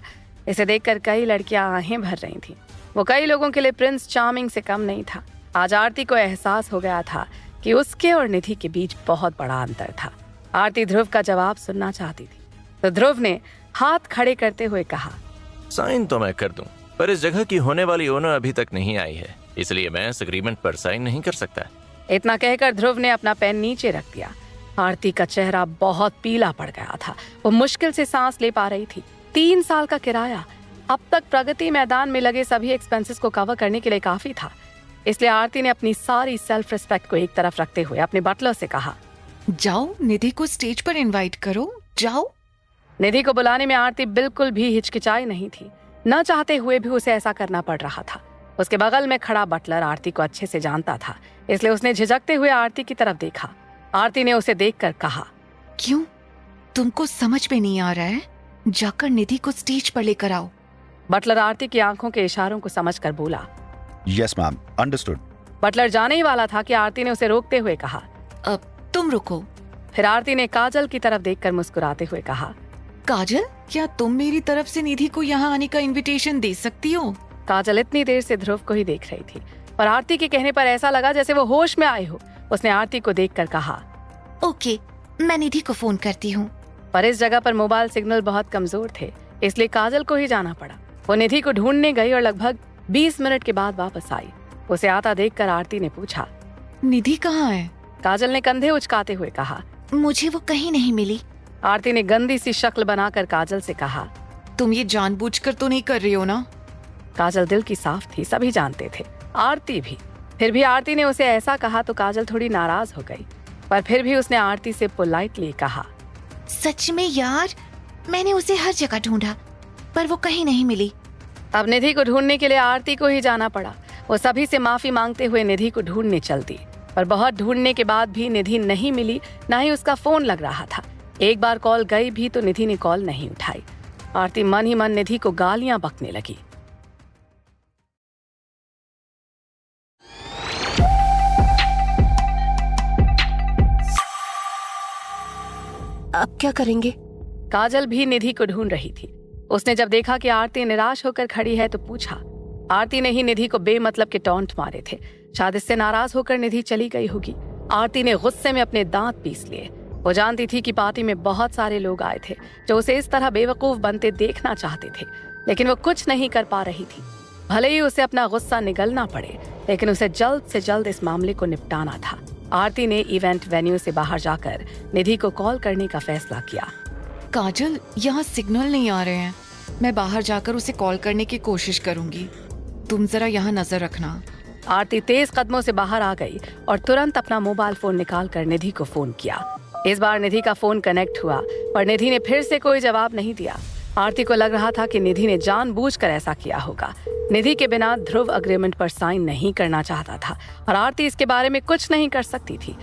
इसे देखकर कई लड़कियां आहें भर रही थीं। वो कई लोगों के लिए प्रिंस चार्मिंग से कम नहीं था। आज आरती को एहसास हो गया था कि उसके और निधि के बीच बहुत बड़ा अंतर था। आरती ध्रुव का जवाब सुनना चाहती थी, तो ध्रुव ने हाथ खड़े करते हुए कहा, साइन तो मैं कर दूं, पर इस जगह की होने वाली ओनर अभी तक नहीं आई है, इसलिए मैं इस एग्रीमेंट पर साइन नहीं कर सकता। इतना कहकर ध्रुव ने अपना पेन नीचे रख दिया। आरती का चेहरा बहुत पीला पड़ गया था। वो मुश्किल से सांस ले पा रही थी। 3 साल का किराया अब तक प्रगति मैदान में लगे सभी एक्सपेंसेस को कवर करने के लिए काफी था। इसलिए आरती ने अपनी सारी सेल्फ रिस्पेक्ट को एक तरफ रखते हुए अपने बटलर से कहा, जाओ निधि को स्टेज पर इनवाइट करो, जाओ। निधि को बुलाने में आरती बिल्कुल भी हिचकिचाई नहीं थी। न चाहते हुए भी उसे ऐसा करना पड़ रहा था। उसके बगल में खड़ा बटलर आरती को अच्छे से जानता था, इसलिए उसने झिझकते हुए आरती की तरफ देखा। आरती ने उसे देखकर कहा, क्यों, तुमको समझ में नहीं आ रहा है? जाकर निधि को स्टेज पर लेकर आओ। बटलर आरती की आंखों के इशारों को समझकर बोला, यस मैम, अंडरस्टूड। बटलर जाने ही वाला था कि आरती ने उसे रोकते हुए कहा, अब तुम रुको। फिर आरती ने काजल की तरफ देखकर मुस्कुराते हुए कहा, काजल, क्या तुम मेरी तरफ से निधि को यहाँ आने का इनविटेशन दे सकती हो? काजल इतनी देर से ध्रुव को ही देख रही थी, पर आरती के कहने पर ऐसा लगा जैसे वो होश में आए हो। उसने आरती को देखकर कहा, ओके, मैं निधि को फोन करती हूँ। पर इस जगह पर मोबाइल सिग्नल बहुत कमजोर थे, इसलिए काजल को ही जाना पड़ा। वो निधि को ढूंढने गई और लगभग 20 मिनट के बाद वापस आई। उसे आता देखकर आरती ने पूछा, निधि कहाँ है? काजल ने कंधे उचकाते हुए कहा, मुझे वो कहीं नहीं मिली। आरती ने गंदी सी शक्ल बनाकर काजल से कहा, तुम ये जानबूझकर तो नहीं कर रही हो ना? काजल दिल की साफ थी, सभी जानते थे, आरती भी। फिर भी आरती ने उसे ऐसा कहा तो काजल थोड़ी नाराज हो गई, पर फिर भी उसने आरती से पोलाइटली कहा, सच में यार, मैंने उसे हर जगह ढूंढा पर वो कहीं नहीं मिली। अब निधि को ढूंढने के लिए आरती को ही जाना पड़ा। वो सभी से माफी मांगते हुए निधि को ढूंढने चल दी, पर बहुत ढूंढने के बाद भी निधि नहीं मिली, ना ही उसका फोन लग रहा था। एक बार कॉल गई भी तो निधि ने कॉल नहीं उठाई। आरती मन ही मन निधि को गालियां बकने लगी। अब क्या करेंगे? काजल भी निधि को ढूंढ रही थी। उसने जब देखा कि आरती निराश होकर खड़ी है तो पूछा। आरती ने ही निधि को बेमतलब के टॉन्ट मारे थे। शायद इससे नाराज होकर निधि चली गई होगी। आरती ने गुस्से में अपने दांत पीस लिए। वो जानती थी कि पार्टी में बहुत सारे लोग आए थे जो उसे इस तरह बेवकूफ बनते देखना चाहते थे, लेकिन वो कुछ नहीं कर पा रही थी। भले ही उसे अपना गुस्सा निगलना पड़े, लेकिन उसे जल्द से जल्द इस मामले को निपटाना था। आरती ने इवेंट वेन्यू से बाहर जाकर निधि को कॉल करने का फैसला किया। काजल, यहाँ सिग्नल नहीं आ रहे हैं। मैं बाहर जाकर उसे कॉल करने की कोशिश करूंगी। तुम जरा यहाँ नजर रखना। आरती तेज कदमों से बाहर आ गई और तुरंत अपना मोबाइल फोन निकालकर निधि को फोन किया। इस बार निधि का फोन कनेक्ट हुआ, पर निधि ने फिर से कोई जवाब नहीं दिया। आरती को लग रहा था कि निधि ने जानबूझकर ऐसा किया होगा। निधि के बिना ध्रुव अग्रीमेंट पर साइन नहीं करना चाहता था और आरती इसके बारे में कुछ नहीं कर सकती थी।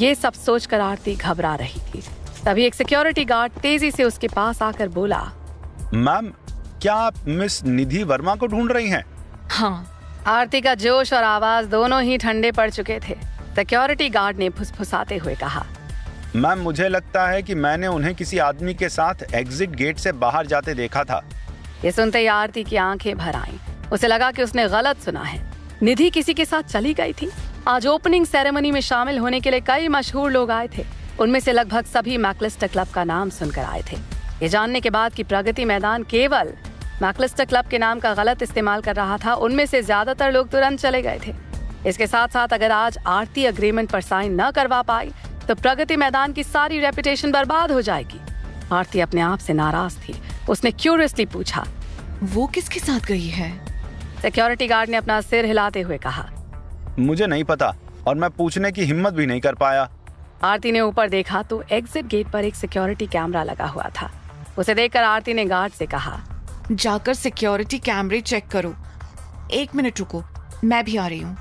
ये सब सोचकर आरती घबरा रही थी। तभी एक सिक्योरिटी गार्ड तेजी से उसके पास आकर बोला, मैम, क्या आप मिस निधि वर्मा को ढूंढ रही हैं? हाँ। आरती का जोश और आवाज दोनों ही ठंडे पड़ चुके थे। सिक्योरिटी गार्ड ने फुसफुसाते हुए कहा, मैम, मुझे लगता है कि मैंने उन्हें किसी आदमी के साथ एग्जिट गेट से बाहर जाते देखा था। ये सुनते ही आरती की आंखें भर आईं। उसे लगा कि उसने गलत सुना है। निधि किसी के साथ चली गई थी। आज ओपनिंग सेरेमनी में शामिल होने के लिए कई मशहूर लोग आए थे। उनमें से लगभग सभी मैकलिस्टर क्लब का नाम सुनकर आए थे, ये जानने के बाद कि प्रगति मैदान केवल मैक्लिस्टर क्लब के नाम का गलत इस्तेमाल कर रहा था, उनमें से ज्यादातर लोग तुरंत चले गए थे। इसके साथ साथ अगर आज आरती अग्रीमेंट पर साइन न करवा पाई तो प्रगति मैदान की सारी रेपुटेशन बर्बाद हो जाएगी। आरती अपने आप से नाराज थी। उसने क्यूरियसली पूछा, वो किसके साथ गई है? सिक्योरिटी गार्ड ने अपना सिर हिलाते हुए कहा, मुझे नहीं पता और मैं पूछने की हिम्मत भी नहीं कर पाया। आरती ने ऊपर देखा तो एग्जिट गेट पर एक सिक्योरिटी कैमरा लगा हुआ था। उसे देखकर आरती ने गार्ड से कहा, जाकर सिक्योरिटी कैमरे चेक करो। 1 मिनट रुको, मैं भी आ रही हूँ।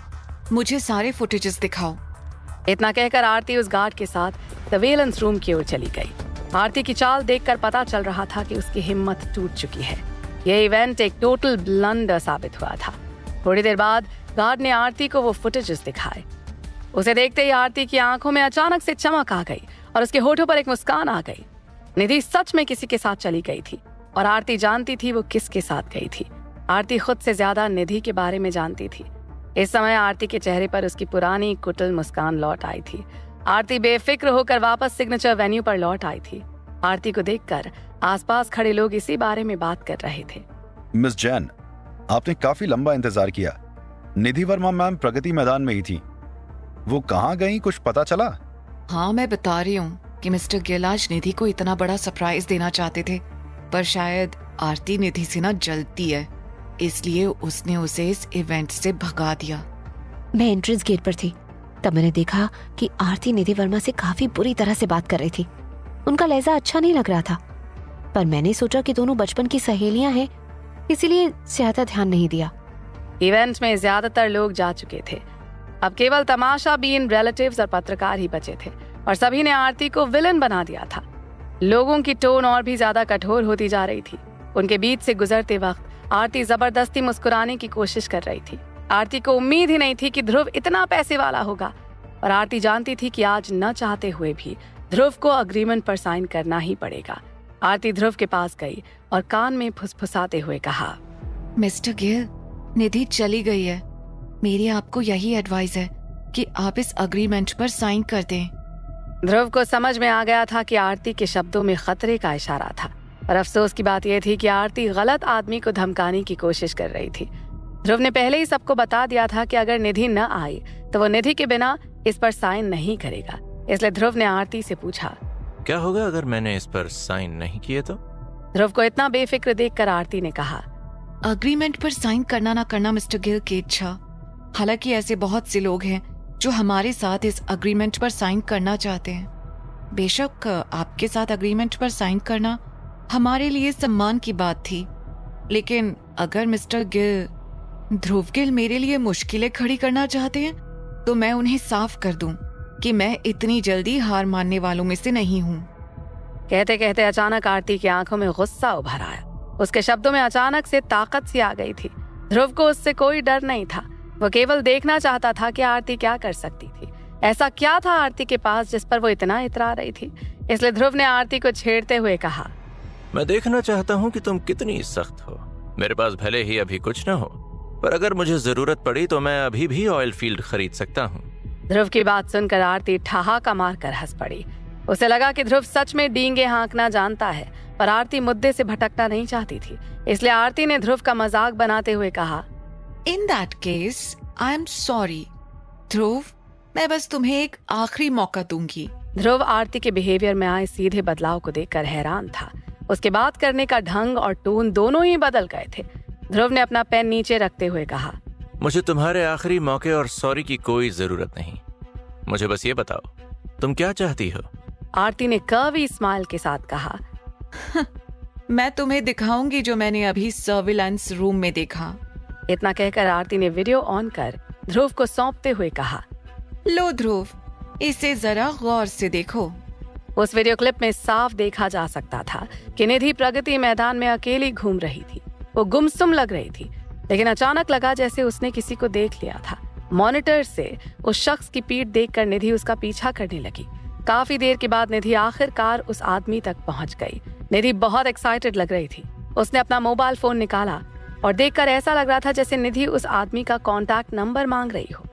मुझे सारे फुटेजेस दिखाओ। इतना कहकर आरती उस गार्ड के साथ सर्वेलेंस रूम की ओर चली गई। आरती की चाल देखकर पता चल रहा था कि उसकी हिम्मत टूट चुकी है। यह इवेंट एक टोटल ब्लंडर साबित हुआ था। थोड़ी देर बाद गार्ड ने आरती को वो फुटेजेस दिखाए। उसे देखते ही आरती की आंखों में अचानक से चमक आ गई और उसके होठों पर एक मुस्कान आ गई। निधि सच में किसी के साथ चली गई थी और आरती जानती थी वो किसके साथ गई थी। आरती खुद से ज्यादा निधि के बारे में जानती थी। इस समय आरती के चेहरे पर उसकी पुरानी कुटिल मुस्कान लौट आई थी। आरती बेफिक्र होकर वापस सिग्नेचर वेन्यू पर लौट आई थी। आरती को देखकर आसपास खड़े लोग इसी बारे में बात कर रहे थे। मिस जैन, आपने काफी लंबा इंतजार किया। निधि वर्मा मैम प्रगति मैदान में ही थी। वो कहाँ गई, कुछ पता चला? हाँ, मैं बता रही हूँ कि मिस्टर गिल आज निधि को इतना बड़ा सरप्राइज देना चाहते थे, पर शायद आरती निधि से ना जलती है, इसलिए उसने उसे इस इवेंट से भगा दिया। मैं एंट्रेंस गेट पर थी, तब मैंने देखा कि आरती निधि वर्मा से काफी बुरी तरह से बात कर रही थी। उनका लहजा अच्छा नहीं लग रहा था, पर मैंने सोचा कि दोनों बचपन की सहेलियां हैं, इसीलिए ज्यादा ध्यान नहीं दिया। इवेंट में ज्यादातर लोग जा चुके थे। अब केवल तमाशा बीन रिलेटिव्स और पत्रकार ही बचे थे और सभी ने आरती को विलन बना दिया था। लोगों की टोन और भी ज्यादा कठोर होती जा रही थी। उनके बीच से गुजरते वक्त आरती जबरदस्ती मुस्कुराने की कोशिश कर रही थी। आरती को उम्मीद ही नहीं थी कि ध्रुव इतना पैसे वाला होगा और आरती जानती थी कि आज न चाहते हुए भी ध्रुव को अग्रीमेंट पर साइन करना ही पड़ेगा। आरती ध्रुव के पास गई और कान में फुसफुसाते हुए कहा, मिस्टर गिल, निधि चली गई है। मेरी आपको यही एडवाइस है कि आप इस अग्रीमेंट पर साइन कर दें। ध्रुव को समझ में आ गया था कि आरती के शब्दों में खतरे का इशारा था, और अफसोस की बात यह थी कि आरती गलत आदमी को धमकाने की कोशिश कर रही थी। ध्रुव ने पहले ही सबको बता दिया था कि अगर निधि न आई तो वो निधि के बिना इस पर साइन नहीं करेगा। इसलिए ध्रुव ने आरती से पूछा, क्या होगा अगर मैंने इस पर साइन नहीं किए तो? ध्रुव को इतना बेफिक्र देखकर आरती ने कहा, अग्रीमेंट पर साइन करना ना करना मिस्टर गिल की इच्छा। हालांकि ऐसे बहुत से लोग हैं जो हमारे साथ इस अग्रीमेंट पर साइन करना चाहते हैं। बेशक आपके साथ अग्रीमेंट पर साइन करना हमारे लिए सम्मान की बात थी, लेकिन अगर मिस्टर गिल, ध्रुव गिल मेरे लिए मुश्किलें खड़ी करना चाहते हैं तो मैं उन्हें साफ कर दूं कि मैं इतनी जल्दी हार मानने वालों में से नहीं हूँ। कहते कहते अचानक आरती की आंखों में गुस्सा उभर आया। उसके शब्दों में अचानक से ताकत सी आ गई थी। ध्रुव को उससे कोई डर नहीं था। वो केवल देखना चाहता था कि आरती क्या कर सकती थी। ऐसा क्या था आरती के पास जिस पर वो इतना इतरा रही थी। इसलिए ध्रुव ने आरती को छेड़ते हुए कहा, मैं देखना चाहता हूँ कि तुम कितनी सख्त हो। मेरे पास भले ही अभी कुछ न हो, पर अगर मुझे जरूरत पड़ी तो मैं अभी भी ऑयल फील्ड खरीद सकता हूँ। ध्रुव की बात सुनकर आरती ठहाका मारकर हंस पड़ी। उसे लगा कि ध्रुव सच में डींगे हाँकना जानता है, पर आरती मुद्दे से भटकना नहीं चाहती थी। इसलिए आरती ने ध्रुव का मजाक बनाते हुए कहा, in that case I am sorry Dhruv, मैं बस तुम्हें एक आखिरी मौका दूंगी। ध्रुव आरती के बिहेवियर में आए सीधे बदलाव को देखकर हैरान था। उसके बात करने का ढंग और टोन दोनों ही बदल गए थे। ध्रुव ने अपना पेन नीचे रखते हुए कहा, मुझे तुम्हारे आखिरी मौके और सॉरी की कोई जरूरत नहीं। मुझे बस ये बताओ, तुम क्या चाहती हो? आरती ने कर्वी स्माइल के साथ कहा, मैं तुम्हें दिखाऊंगी जो मैंने अभी सर्विलांस रूम में देखा। इतना कहकर आरती ने वीडियो ऑन कर ध्रुव को सौंपते हुए कहा, लो ध्रुव, इसे जरा गौर से देखो। उस वीडियो क्लिप में साफ देखा जा सकता था कि निधि प्रगति मैदान में अकेली घूम रही थी। वो गुमसुम लग रही थी, लेकिन अचानक लगा जैसे उसने किसी को देख लिया था। मॉनिटर से उस शख्स की पीठ देखकर निधि उसका पीछा करने लगी। काफी देर के बाद निधि आखिरकार उस आदमी तक पहुंच गई। निधि बहुत एक्साइटेड लग रही थी। उसने अपना मोबाइल फोन निकाला और देखकर ऐसा लग रहा था जैसे निधि उस आदमी का कॉन्टैक्ट नंबर मांग रही हो।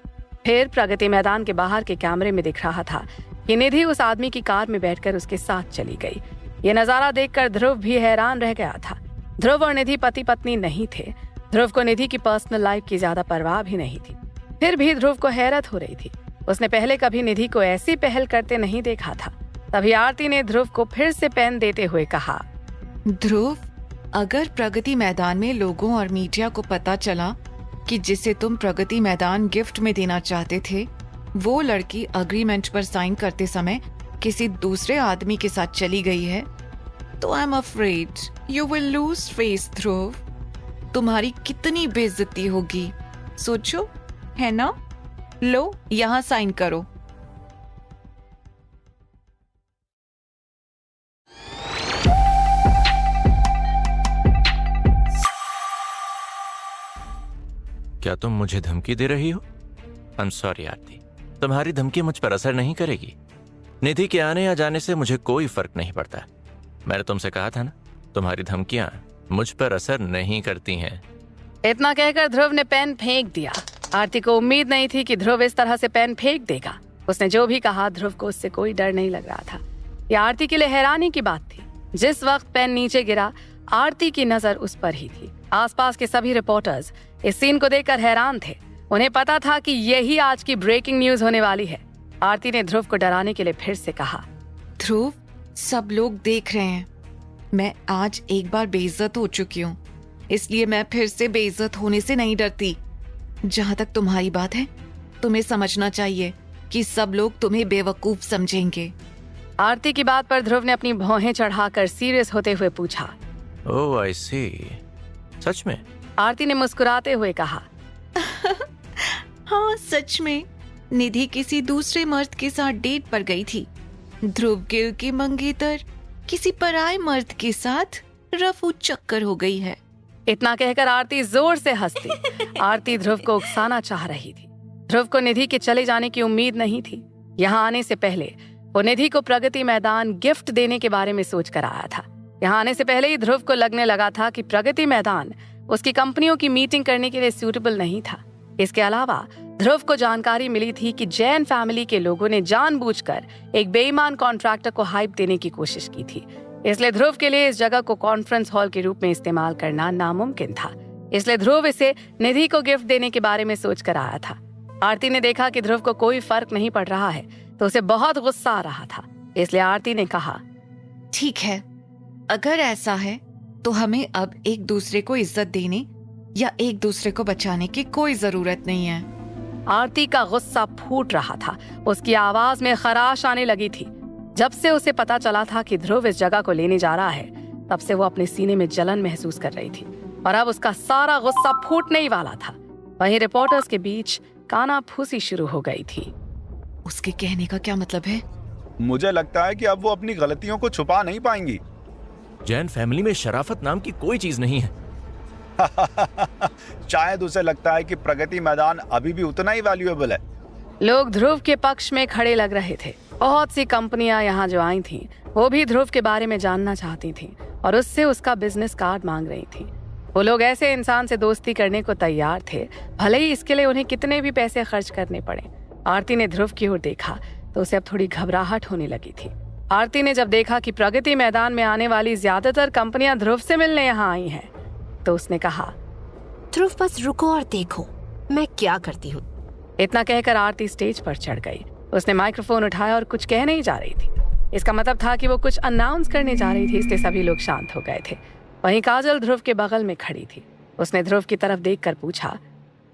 फिर प्रगति मैदान के बाहर के कैमरे में दिख रहा था कि निधि उस आदमी की कार में बैठकर उसके साथ चली गई। ये नजारा देखकर ध्रुव भी हैरान रह गया था। ध्रुव और निधि पति पत्नी नहीं थे। ध्रुव को निधि की पर्सनल लाइफ की ज्यादा परवाह भी नहीं थी। फिर भी ध्रुव को हैरत हो रही थी। उसने पहले कभी निधि को ऐसी पहल करते नहीं देखा था। तभी आरती ने ध्रुव को फिर से पेन देते हुए कहा, ध्रुव, अगर प्रगति मैदान में लोगों और मीडिया को पता चला कि जिसे तुम प्रगति मैदान गिफ्ट में देना चाहते थे वो लड़की अग्रीमेंट पर साइन करते समय किसी दूसरे आदमी के साथ चली गई है, तो I am afraid you will lose face Dhruv. तुम्हारी कितनी बेइज्जती होगी, सोचो, है ना? लो, यहाँ साइन करो। क्या तुम मुझे धमकी दे रही हो? आई एम सॉरी आरती, तुम्हारी धमकी मुझ पर असर नहीं करेगी। निधि के आने या जाने से मुझे कोई फर्क नहीं पड़ता। मैंने तुमसे कहा था ना, तुम्हारी धमकियां मुझ पर असर नहीं करती हैं। इतना कहकर ध्रुव ने पेन फेंक दिया। आरती को उम्मीद नहीं थी कि ध्रुव इस तरह से पेन फेंक देगा। उसने जो भी कहा, ध्रुव को उससे कोई डर नहीं लग रहा था। यह आरती के लिए हैरानी की बात थी। जिस वक्त पेन नीचे गिरा, आरती की नजर उस पर ही थी। आसपास के सभी रिपोर्टर्स इस सीन को देखकर हैरान थे। उन्हें पता था कि यही आज की ब्रेकिंग न्यूज होने वाली है। आरती ने ध्रुव को डराने के लिए फिर से कहा, ध्रुव, सब लोग देख रहे हैं। मैं आज एक बार बेइज्जत हो चुकी हूँ, इसलिए मैं फिर से बेइज्जत होने से नहीं डरती। जहाँ तक तुम्हारी बात है, तुम्हें समझना चाहिए कि सब लोग तुम्हें बेवकूफ समझेंगे। आरती की बात पर ध्रुव ने अपनी भौहें चढ़ाकर सीरियस होते हुए पूछा, ओह आई सी, सच में? आरती ने मुस्कुराते हुए कहा, हाँ सच में। निधि किसी दूसरे मर्द के साथ डेट पर गई थी। ध्रुव गिल की मंगेतर किसी पराये मर्द के साथ रफू चक्कर हो गई है। इतना कहकर आरती जोर से हंस दी। आरती ध्रुव को उकसाना चाह रही थी। ध्रुव को निधि के चले जाने की उम्मीद नहीं थी। यहाँ आने से पहले वो निधि को प्रगति मैदान गिफ्ट देने के बारे में सोच कर आया था। यहाँ आने से पहले ही ध्रुव को लगने लगा था कि प्रगति मैदान उसकी कंपनियों की मीटिंग करने के लिए सूटेबल नहीं था। इसके अलावा ध्रुव को जानकारी मिली थी कि जैन फैमिली के लोगों ने जानबूझकर एक बेईमान कॉन्ट्रैक्टर को हाइप देने की कोशिश की थी। इसलिए ध्रुव के लिए इस जगह को कॉन्फ्रेंस हॉल के रूप में इस्तेमाल करना नामुमकिन था। इसलिए ध्रुव इसे निधि को गिफ्ट देने के बारे में सोच कर आया था। आरती ने देखा कि ध्रुव को कोई फर्क नहीं पड़ रहा है, तो उसे बहुत गुस्सा आ रहा था। इसलिए आरती ने कहा, ठीक है, अगर ऐसा है तो हमें अब एक दूसरे को इज्जत देने या एक दूसरे को बचाने की कोई जरूरत नहीं है। आरती का गुस्सा फूट रहा था। उसकी आवाज में खराश आने लगी थी। जब से उसे पता चला था कि ध्रुव इस जगह को लेने जा रहा है, तब से वो अपने सीने में जलन महसूस कर रही थी और अब उसका सारा गुस्सा फूटने ही वाला था। वहीं रिपोर्टर्स के बीच कानाफूसी शुरू हो गई थी। उसके कहने का क्या मतलब है? मुझे लगता है कि अब वो अपनी गलतियों को छुपा नहीं पाएंगी। जैन फैमिली में शराफत नाम की कोई चीज नहीं है। शायद उसे लगता है कि प्रगति मैदान अभी भी उतना ही वैल्यूएबल है। लोग ध्रुव के पक्ष में खड़े लग रहे थे। बहुत सी कंपनियां यहाँ जो आई थीं, वो भी ध्रुव के बारे में जानना चाहती थीं और उससे उसका बिजनेस कार्ड मांग रही थीं। वो लोग ऐसे इंसान से दोस्ती करने को तैयार थे, भले ही इसके लिए उन्हें कितने भी पैसे खर्च करने पड़े। आरती ने ध्रुव की ओर देखा तो उसे अब थोड़ी घबराहट होने लगी थी। आरती ने जब देखा कि प्रगति मैदान में आने वाली ज्यादातर कंपनियां ध्रुव से मिलने यहाँ आई हैं, तो उसने कहा, ध्रुव बस रुको और देखो मैं क्या करती हूँ। इतना कहकर आरती स्टेज पर चढ़ गई। उसने माइक्रोफोन उठाया और कुछ कहने ही जा रही थी। इसका मतलब था कि वो कुछ अनाउंस करने जा रही थी, इसलिए सभी लोग शांत हो गए थे। वहीं काजल ध्रुव के बगल में खड़ी थी। उसने ध्रुव की तरफ देखकर पूछा,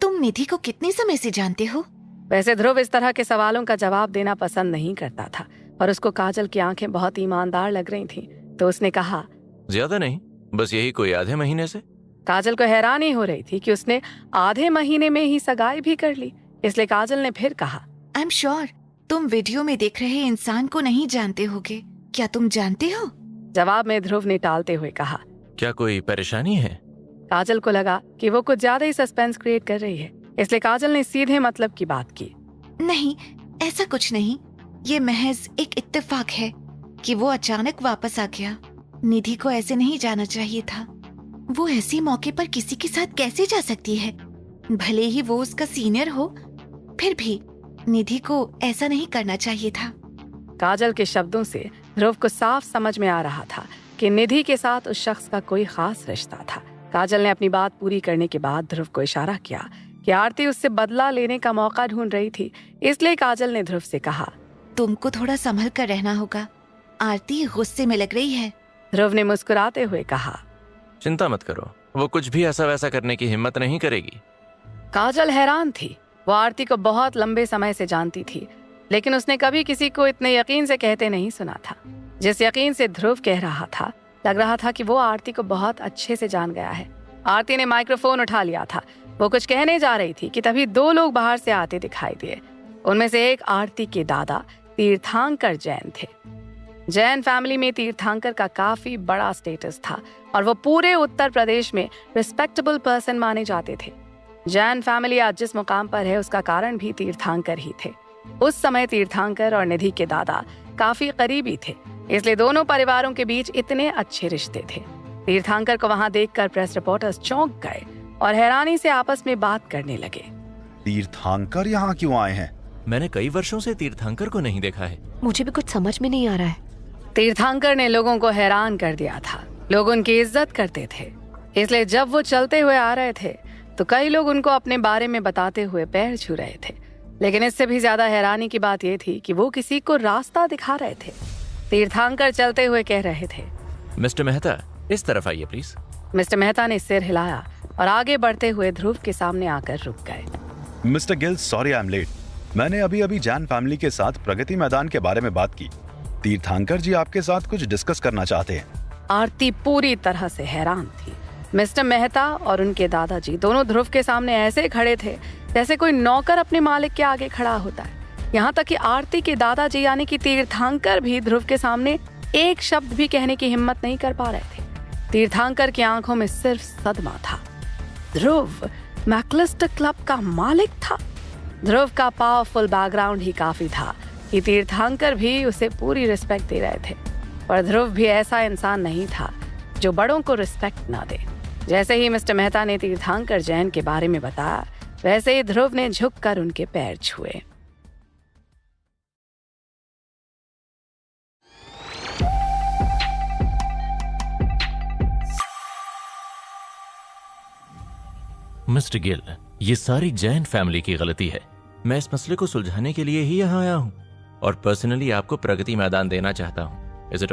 तुम निधि को कितने समय से जानते हो? वैसे ध्रुव इस तरह के सवालों का जवाब देना पसंद नहीं करता था, पर उसको काजल की आंखें बहुत ईमानदार लग रही थीं, तो उसने कहा, ज्यादा नहीं, बस यही कोई आधे महीने से। काजल को हैरानी हो रही थी कि उसने आधे महीने में ही सगाई भी कर ली। इसलिए काजल ने फिर कहा, आई एम श्योर तुम वीडियो में देख रहे इंसान को नहीं जानते होगे। क्या तुम जानते हो? जवाब में ध्रुव ने टालते हुए कहा, क्या कोई परेशानी है? काजल को लगा कि वो कुछ ज्यादा ही सस्पेंस क्रिएट कर रही है, इसलिए काजल ने सीधे मतलब की बात की। नहीं, ऐसा कुछ नहीं। ये महज एक इत्तेफाक है कि वो अचानक वापस आ गया। निधि को ऐसे नहीं जाना चाहिए था। वो ऐसे मौके पर किसी के साथ कैसे जा सकती है? भले ही वो उसका सीनियर हो, फिर भी निधि को ऐसा नहीं करना चाहिए था। काजल के शब्दों से ध्रुव को साफ समझ में आ रहा था कि निधि के साथ उस शख्स का कोई खास रिश्ता था। काजल ने अपनी बात पूरी करने के बाद ध्रुव को इशारा किया कि आरती उससे बदला लेने का मौका ढूंढ रही थी, इसलिए काजल ने ध्रुव से कहा, तुमको थोड़ा संभल कर रहना होगा, आरती गुस्से में लग रही है। ध्रुव ने मुस्कुराते हुए कहा, चिंता मत करो, वो कुछ भी ऐसा वैसा करने की हिम्मत नहीं करेगी। काजल हैरान थी। वो आरती को बहुत लंबे समय से जानती थी, लेकिन उसने कभी किसी को इतने यकीन से कहते नहीं सुना था। जिस यकीन से ध्रुव कह रहा था, लग रहा था कि वो आरती को बहुत अच्छे से जान गया है। आरती ने माइक्रोफोन उठा लिया था। वो कुछ कहने जा रही थी कि तभी दो लोग बाहर से आते दिखाई दिए। उनमें से एक आरती के दादा तीर्थांकर जैन थे। जैन फैमिली में तीर्थांकर का काफी बड़ा स्टेटस था और वो पूरे उत्तर प्रदेश में रिस्पेक्टेबल पर्सन माने जाते थे। जैन फैमिली आज जिस मुकाम पर है उसका कारण भी तीर्थांकर ही थे। उस समय तीर्थांकर और निधि के दादा काफी करीबी थे, इसलिए दोनों परिवारों के बीच इतने अच्छे रिश्ते थे। तीर्थांकर को वहां देखकर प्रेस रिपोर्टर्स चौंक गए और हैरानी से आपस में बात करने लगे। तीर्थांकर यहाँ क्यों आए हैं? मैंने कई वर्षों से तीर्थांकर को नहीं देखा है। मुझे भी कुछ समझ में नहीं आ रहा है। तीर्थांकर ने लोगों को हैरान कर दिया था। लोग उनकी इज्जत करते थे, इसलिए जब वो चलते हुए आ रहे थे तो कई लोग उनको अपने बारे में बताते हुए पैर छू रहे थे। लेकिन इससे भी ज्यादा हैरानी की बात यह थी कि वो किसी को रास्ता दिखा रहे थे। तीर्थांकर चलते हुए कह रहे थे, मिस्टर मेहता, इस तरफ आइए प्लीज। मिस्टर मेहता ने सिर हिलाया और आगे बढ़ते हुए ध्रुव के सामने आकर रुक गए। Mister Gill, sorry I am late. मैंने अभी अभी जैन फैमिली के साथ प्रगति मैदान के बारे में बात की। तीर्थांकर जी आपके साथ कुछ डिस्कस करना चाहते हैं। आरती पूरी तरह से हैरान थी। मिस्टर मेहता और उनके दादाजी दोनों ध्रुव के सामने ऐसे खड़े थे जैसे कोई नौकर अपने मालिक के आगे खड़ा होता है। यहाँ तक कि आरती के दादाजी यानी कि तीर्थांकर भी ध्रुव के सामने एक शब्द भी कहने की हिम्मत नहीं कर पा रहे थे। तीर्थांकर की आंखों में सिर्फ सदमा था। ध्रुव मैक्लिस्टर क्लब का मालिक था। ध्रुव का पावरफुल बैकग्राउंड ही काफी था कि तीर्थांकर भी उसे पूरी रिस्पेक्ट दे रहे थे, पर ध्रुव भी ऐसा इंसान नहीं था जो बड़ों को रिस्पेक्ट ना दे। जैसे ही मिस्टर मेहता ने तीर्थांकर जैन के बारे में बताया, वैसे ही ध्रुव ने झुककर उनके पैर छुए। मिस्टर गिल, ये सारी जैन फैमिली की गलती है। मैं इस मसले को सुलझाने के लिए ही यहाँ आया हूँ और पर्सनली आपको प्रगति मैदान देना चाहता हूँ। Is it